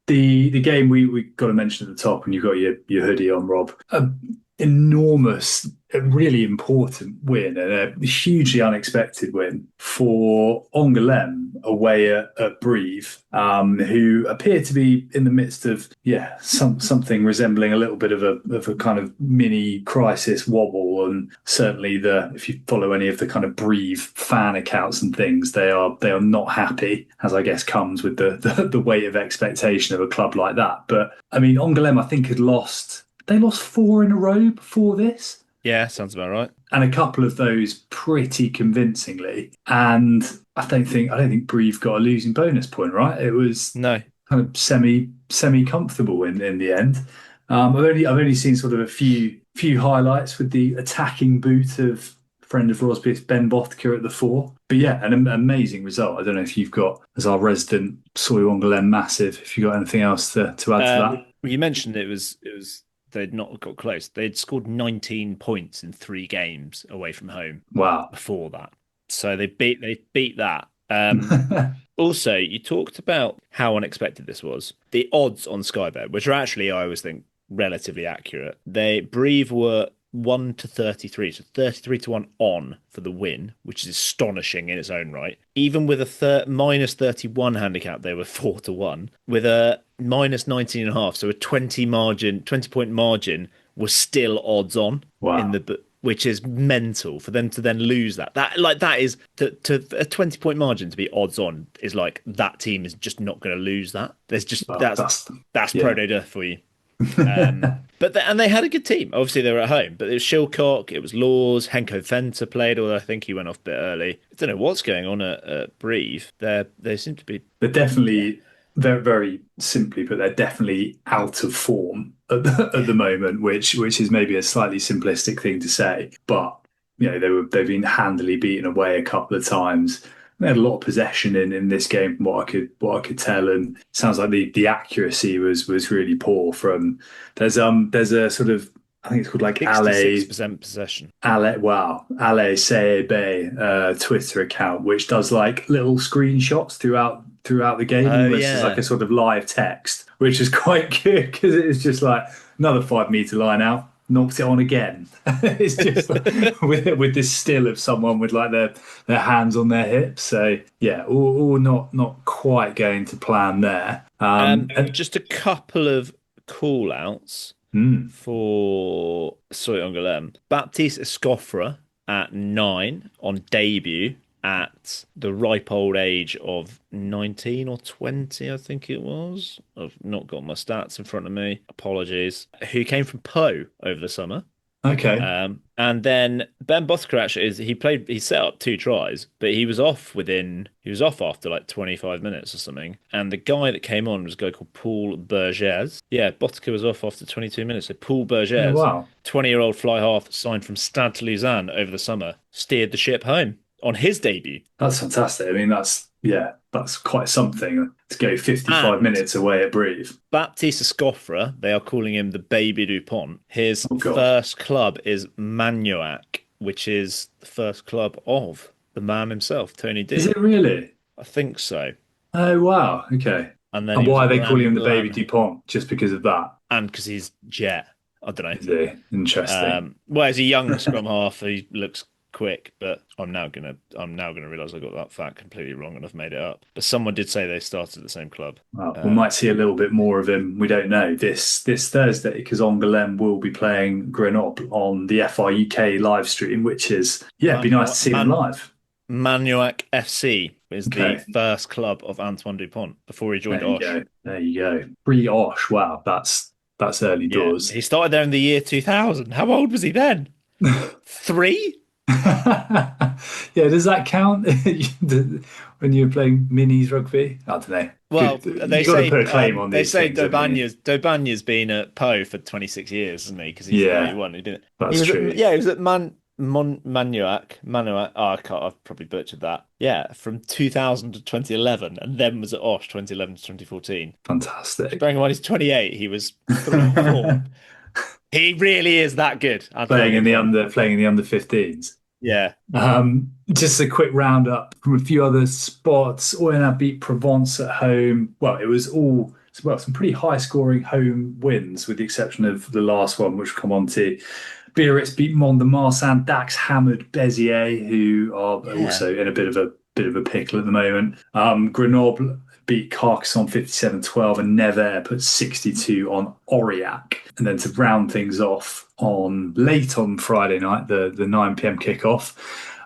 The game we got to mention at the top, and you've got your hoodie on, Rob. Enormous, a really important win, and a hugely unexpected win for Angouleme away at Brive, who appear to be in the midst of something resembling a little bit of a kind of mini crisis wobble. And certainly if you follow any of the kind of Brive fan accounts and things, they are not happy, as I guess comes with the weight of expectation of a club like that. But I mean, Angouleme, I think, had lost 4 in a row before this. Yeah, sounds about right. And a couple of those pretty convincingly. And I don't think Brive got a losing bonus point, right? It was kind of semi comfortable in the end. I've only seen sort of a few highlights with the attacking boot of friend of Rosbifs, Ben Bothka at the 4. But yeah, an amazing result. I don't know if you've got, as our resident Soy Angouleme massive, if you've got anything else to add to that. You mentioned it was they'd not got close. They'd scored 19 points in 3 games away from home Wow. before that. So they beat that. Also, you talked about how unexpected this was. The odds on Sky Bet, which are actually, I always think, relatively accurate. Brive were 1 to 33, so 33 to 1 on for the win, which is astonishing in its own right. Even with a minus 31 handicap, they were 4 to 1. With a minus 19.5, so a 20-point margin was still odds on. Wow. Which is mental for them to then lose that. That is to a 20-point margin to be odds on is like that team is just not going to lose that. There's just that's Pro Day for you. But they had a good team. Obviously they were at home, but it was Shilcock, it was Laws, Henko Fenter played, although I think he went off a bit early. I don't know what's going on at Brive. They seem to be. They're definitely very, very simply, but they're definitely out of form at the moment, which is maybe a slightly simplistic thing to say, but they've been handily beaten away a couple of times. They had a lot of possession in this game, from what I could tell, and it sounds like the accuracy was really poor. From there's a sort of, I think it's called like 66% possession. Ale CEB Twitter account, which does like little screenshots throughout the game, which is like a sort of live text, which is quite good because it's just like another 5 meter line out, knocks it on again. It's just like, with this still of someone with like their hands on their hips. So yeah, all not quite going to plan there. And just a couple of call outs for Angouleme. Baptiste Escoffre at 9 on debut at the ripe old age of 19 or 20, I think it was. I've not got my stats in front of me. Apologies. Who came from Po over the summer. Okay. And then Ben Bothker actually he set up 2 tries, but he was off after like 25 minutes or something. And the guy that came on was a guy called Paul Burgess. Yeah, Bothker was off after 22 minutes. So Paul Burgess, 20-year-old fly half signed from Stade Lausanne over the summer, steered the ship home on his debut. That's fantastic. I mean, that's quite something to go 55 minutes away at Brive. Baptiste Escoffre, they are calling him the Baby Dupont. His first club is Magnoac, which is the first club of the man himself, Tony D. Is it really? I think so. Oh, wow. Okay. And then why are they calling him the Baby Dupont? Just because of that? And because he's jet. I don't know. Is he? Interesting. Well, as a young scrum half, he looks quick, but I'm now gonna realise I got that fact completely wrong and I've made it up. But someone did say they started at the same club. Well, we might see a little bit more of him. We don't know this Thursday, because Angouleme will be playing Grenoble on the FI UK live stream, which is it'd be nice to see them live. Magnoac FC is the first club of Antoine Dupont before he joined Osh. There you go. Pre-Osh. Wow, that's early doors. He started there in the year 2000. How old was he then? 3? Does that count when you were playing minis rugby? I don't know. Well, they say put a claim on these things, Daubagna's been at Po for 26 years, hasn't he? Because he's 31. That's true. He was at Magnoac. I've probably butchered that. Yeah, from 2000 to 2011, and then was at Osh 2011 to 2014. Fantastic. Bearing in mind he's 28, he was 4. He really is that good. Playing in the under 15s. Yeah. Just a quick roundup from a few other spots. Oyonnax beat Provence at home. Well, it was some pretty high-scoring home wins, with the exception of the last one, which we'll come on to. Biarritz beat Mont-de-Marsan. Dax hammered Béziers, who are also in a bit of a pickle at the moment. Grenoble beat Carcassonne 57-12, and Nevers put 62 on Aurillac. And then to round things off late on Friday night, the 9 p.m. kickoff,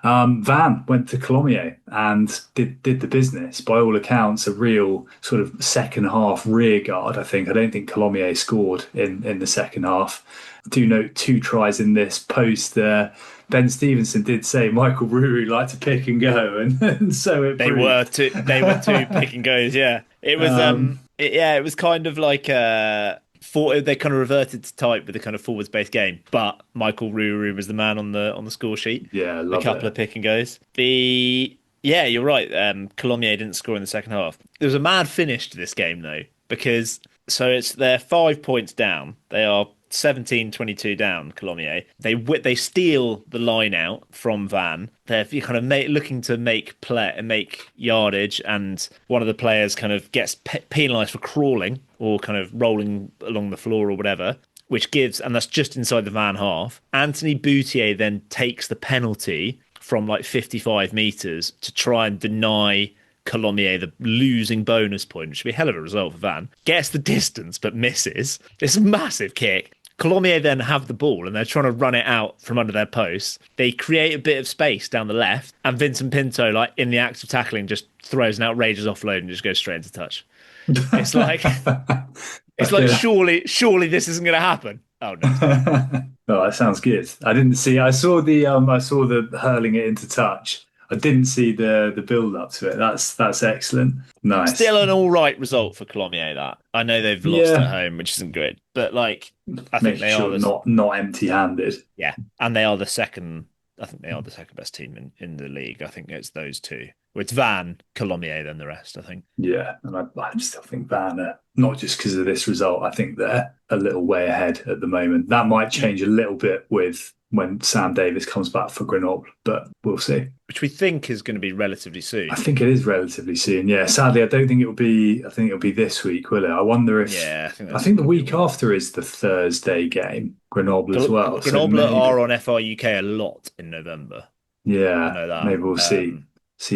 Van went to Colomiers and did the business. By all accounts, a real sort of second half rear guard, I think. I don't think Colomiers scored in the second half. I do note 2 tries in this post there. Ben Stevenson did say Michael Ruru liked to pick and go, and so they were two pick and goes. Yeah, it was it was kind of like they kind of reverted to type with the kind of forwards based game, but Michael Ruru was the man on the score sheet. Yeah, a couple of pick and goes. You're right. Colomiers didn't score in the second half. There was a mad finish to this game though, because they're 5 points down. They are 17-22 down, Colomiers. They steal the line out from Van. They're kind of looking to make yardage, and one of the players kind of gets penalised for crawling or kind of rolling along the floor or whatever, and that's just inside the Van half. Anthony Boutier then takes the penalty from like 55 metres to try and deny Colomiers the losing bonus point, which would be a hell of a result for Van. Gets the distance but misses. It's a massive kick. Colomiers then have the ball and they're trying to run it out from under their posts. They create a bit of space down the left, and Vincent Pinto, like in the act of tackling, just throws an outrageous offload and just goes straight into touch. It's like surely this isn't going to happen. Oh no. Oh, that sounds good. I saw the hurling it into touch. I didn't see the build up to it. That's excellent. Nice. Still an all right result for Colomiers. That I know they've lost at home, which isn't good, but like I think they are not empty handed. Yeah, and they are the second. I think they are the second best team in the league. I think it's those two. It's Van, Colomiers, then the rest, I think. Yeah, and I still think Van, not just because of this result, I think they're a little way ahead at the moment. That might change a little bit when Sam Davis comes back for Grenoble, but we'll see. Which we think is going to be relatively soon. I think it is relatively soon, yeah. Sadly, I don't think it'll be this week, will it? I wonder if... Yeah, I think the week after is the Thursday game, Grenoble as well. Grenoble are on FR UK a lot in November. Yeah, I know that. Maybe we'll see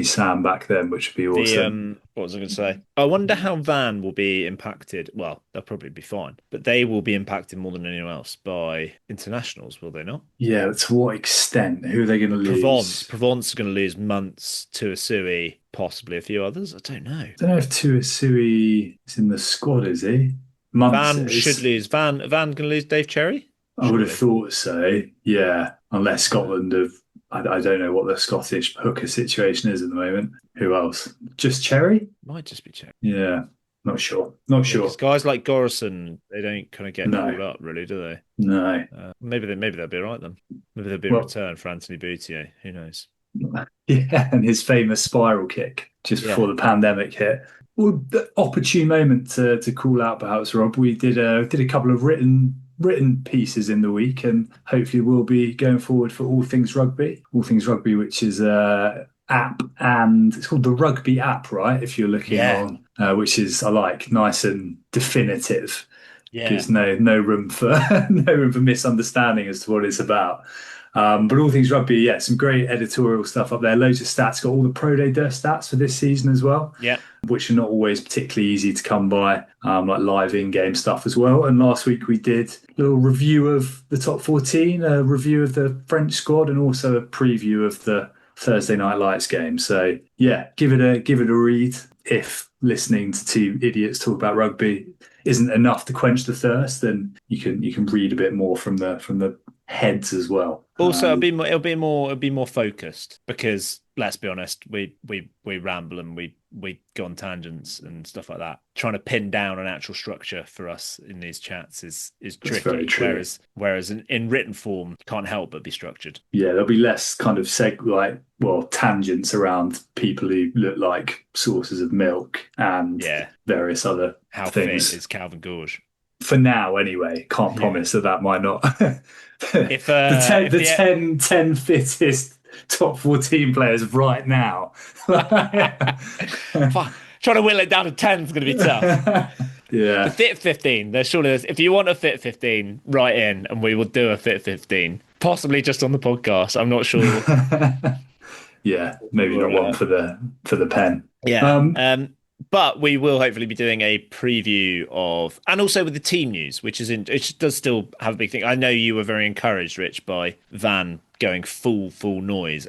Sam back then, which would be awesome. What was I going to say? I wonder how Van will be impacted. Well, they'll probably be fine, but they will be impacted more than anyone else by internationals, will they not? Yeah, to what extent? Who are they going to lose? Provence are going to lose Muntz, Tuasui, possibly a few others. I don't know. I don't know if Tuasui is in the squad, is he? Van should lose. Van going to lose Dave Cherry? I would have thought so, yeah. Unless Scotland have... I don't know what the Scottish hooker situation is at the moment. Who else? Just Cherry? Might just be Cherry. Yeah, not sure. Guys like Gorison, they don't kind of get pulled up, really, do they? No. Maybe they'll be all right then. Maybe there'll be a return for Anthony Boutier. Who knows? Yeah, and his famous spiral kick just before the pandemic hit. Well, the opportune moment to call out, perhaps, Rob. We did a couple of written pieces in the week, and hopefully we'll be going forward for All Things Rugby, which is app, and it's called the Rugby app, right? If you're looking on, which is I like, nice and definitive. Yeah, gives no room for misunderstanding as to what it's about. But All Things Rugby, some great editorial stuff up there. Loads of stats. Got all the Pro Day stats for this season as well. Yeah, which are not always particularly easy to come by, like live in-game stuff as well. And last week we did a little review of the top 14, a review of the French squad, and also a preview of the Thursday Night Lights game. So yeah, give it a read. If listening to two idiots talk about rugby isn't enough to quench the thirst, then you can read a bit more from the heads as well. Also, it'll be more focused, because let's be honest, we ramble and we go on tangents and stuff like that. Trying to pin down an actual structure for us in these chats is tricky. Very true. Whereas in written form, can't help but be structured. Yeah, there'll be less kind of tangents around people who look like sources of milk and various other How things. Fit is Calvin Gorge? For now, anyway. Can't promise that might not. If the 10 fittest top 14 players right now. Trying to whittle it down to 10 is going to be tough. Yeah. The fit 15. If you want a fit 15, write in and we will do a fit 15. Possibly just on the podcast. I'm not sure. Yeah, maybe not one for the pen. Yeah. But we will hopefully be doing a preview of, and also with the team news, which does still have a big thing. I know you were very encouraged, Rich, by Van going full noise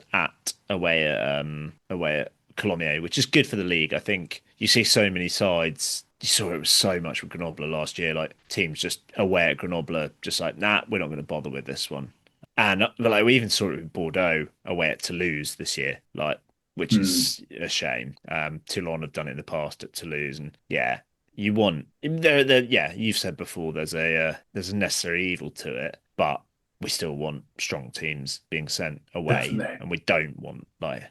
away at Colomiers, which is good for the league. I think you see so many sides. You saw it was so much with Grenoble last year, like teams just away at Grenoble, just like, nah, we're not going to bother with this one. And like we even saw it with Bordeaux away at Toulouse this year, which is a shame. Toulon have done it in the past at Toulouse, and you want you've said before there's a necessary evil to it, but we still want strong teams being sent away. Definitely. And we don't want,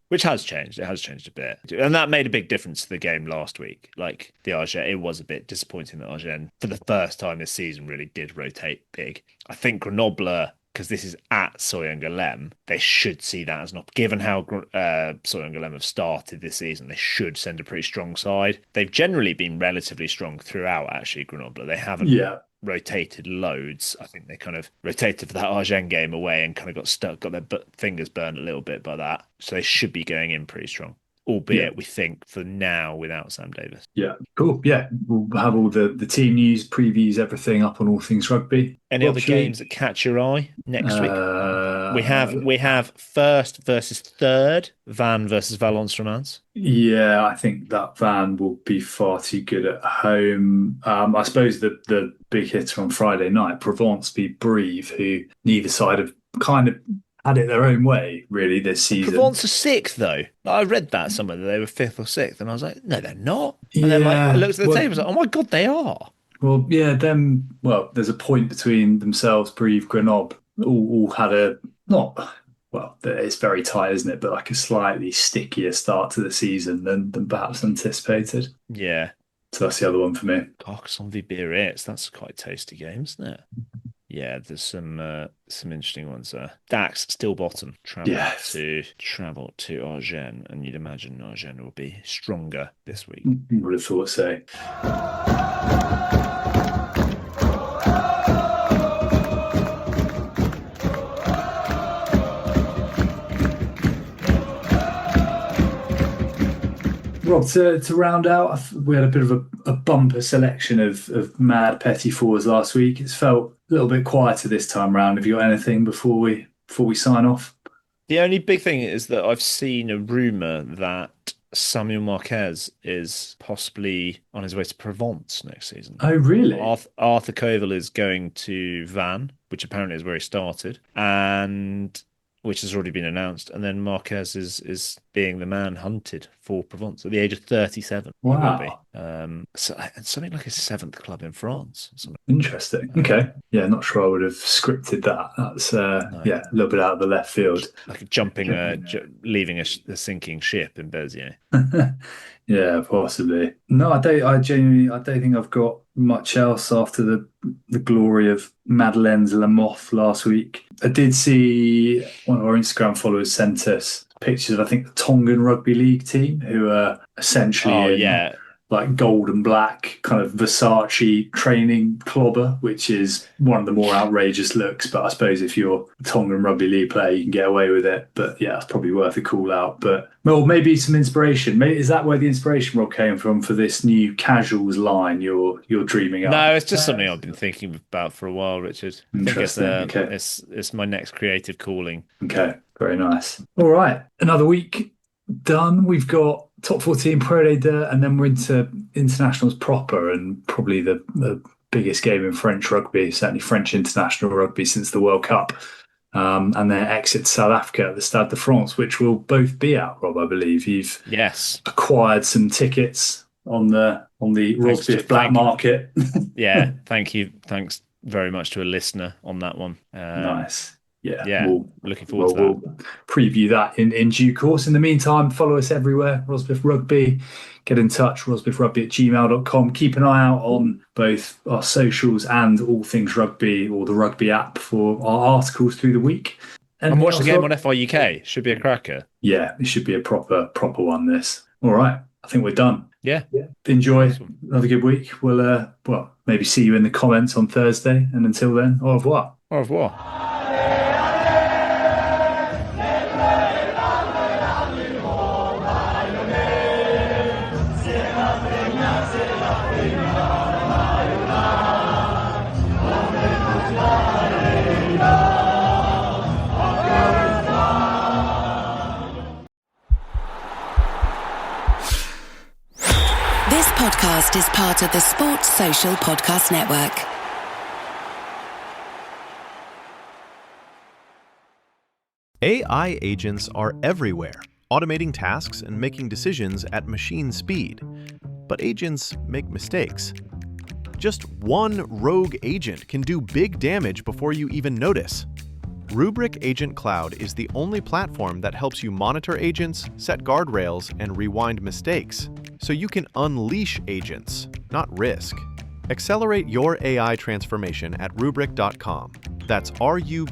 which has changed. It has changed a bit. And that made a big difference to the game last week. Like the Argent, it was a bit disappointing that Argent, for the first time this season, really did rotate big. I think Grenoble, because this is at Angouleme, they should see that as not. Given how Angouleme have started this season, they should send a pretty strong side. They've generally been relatively strong throughout, actually, Grenoble. They haven't rotated loads. I think they kind of rotated for that Argent game away and kind of got stuck, got their fingers burned a little bit by that. So they should be going in pretty strong. Albeit, we think, for now, without Sam Davis. Yeah, cool. Yeah, we'll have all the team news, previews, everything up on All Things Rugby. Any other games that catch your eye next week? We have first versus third, Van versus Valence Romance. Yeah, I think that Van will be far too good at home. I suppose the big hitter on Friday night, Provence v Brive, who neither side have kind of had it their own way, really, this season. Provence are sixth, though. I read that somewhere that they were fifth or sixth, and I was like, no, they're not. And then I looked at the table, I was like, oh my God, they are. Well, yeah, there's a point between themselves, Brive, Grenoble, all had it's very tight, isn't it? But like a slightly stickier start to the season than perhaps anticipated. Yeah. So that's the other one for me. Carcassonne v Biarritz, that's quite a tasty game, isn't it? Yeah, there's some interesting ones there. Dax still bottom. Travel to Argent, and you'd imagine Argent will be stronger this week. Would have thought so. Rob, to round out, we had a bit of a bumper selection of mad Petit-Fours last week. It's felt a little bit quieter this time round. Have you got anything before we sign off? The only big thing is that I've seen a rumour that Samuel Marquez is possibly on his way to Provence next season. Oh, really? Arthur Koval is going to Van, which apparently is where he started, and which has already been announced. And then Marquez is being the man hunted for Provence at the age of 37. Wow. So something like his seventh club in France. Interesting. Okay. Yeah, not sure I would have scripted that. That's a little bit out of the left field. Like leaving a sinking ship in Béziers. Yeah, possibly. No, I don't think I've got much else after the glory of Madeleine's La Mothe last week. I did see one of our Instagram followers sent us pictures of, I think, the Tongan Rugby League team, who are essentially like gold and black kind of Versace training clobber, which is one of the more outrageous looks. But I suppose if you're a Tongan Rugby League player, you can get away with it. But yeah, it's probably worth a call out. But maybe some inspiration. Is that where the inspiration, Rob, came from for this new casuals line you're dreaming up? No, it's just something I've been thinking about for a while, Richard. Interesting. I think it's my next creative calling. Okay, very nice. All right, another week done. We've got top 14 Pro Day Dirt, and then we're into internationals proper, and probably the biggest game in French rugby, certainly French international rugby since the World Cup, and their exit to South Africa at the Stade de France, which will both be out, Rob, I believe. You've acquired some tickets on the Rosbifs black market. Yeah, thank you. Thanks very much to a listener on that one. Nice. Yeah, looking forward to that. We'll preview that in due course. In the meantime, follow us everywhere, Rosbif Rugby. Get in touch, rosbifrugby@gmail.com. Keep an eye out on both our socials and All Things Rugby, or the Rugby app, for our articles through the week. And watch the game on FR UK. Should be a cracker. Yeah, it should be a proper one, this. All right, I think we're done. Yeah. Enjoy. Another good week. We'll maybe see you in the comments on Thursday. And until then, au revoir. Au revoir. This podcast is part of the Sports Social Podcast Network. AI agents are everywhere, automating tasks and making decisions at machine speed. But agents make mistakes. Just one rogue agent can do big damage before you even notice. Rubrik Agent Cloud is the only platform that helps you monitor agents, set guardrails, and rewind mistakes, so you can unleash agents, not risk. Accelerate your AI transformation at Rubrik.com. That's RUBRIK.com.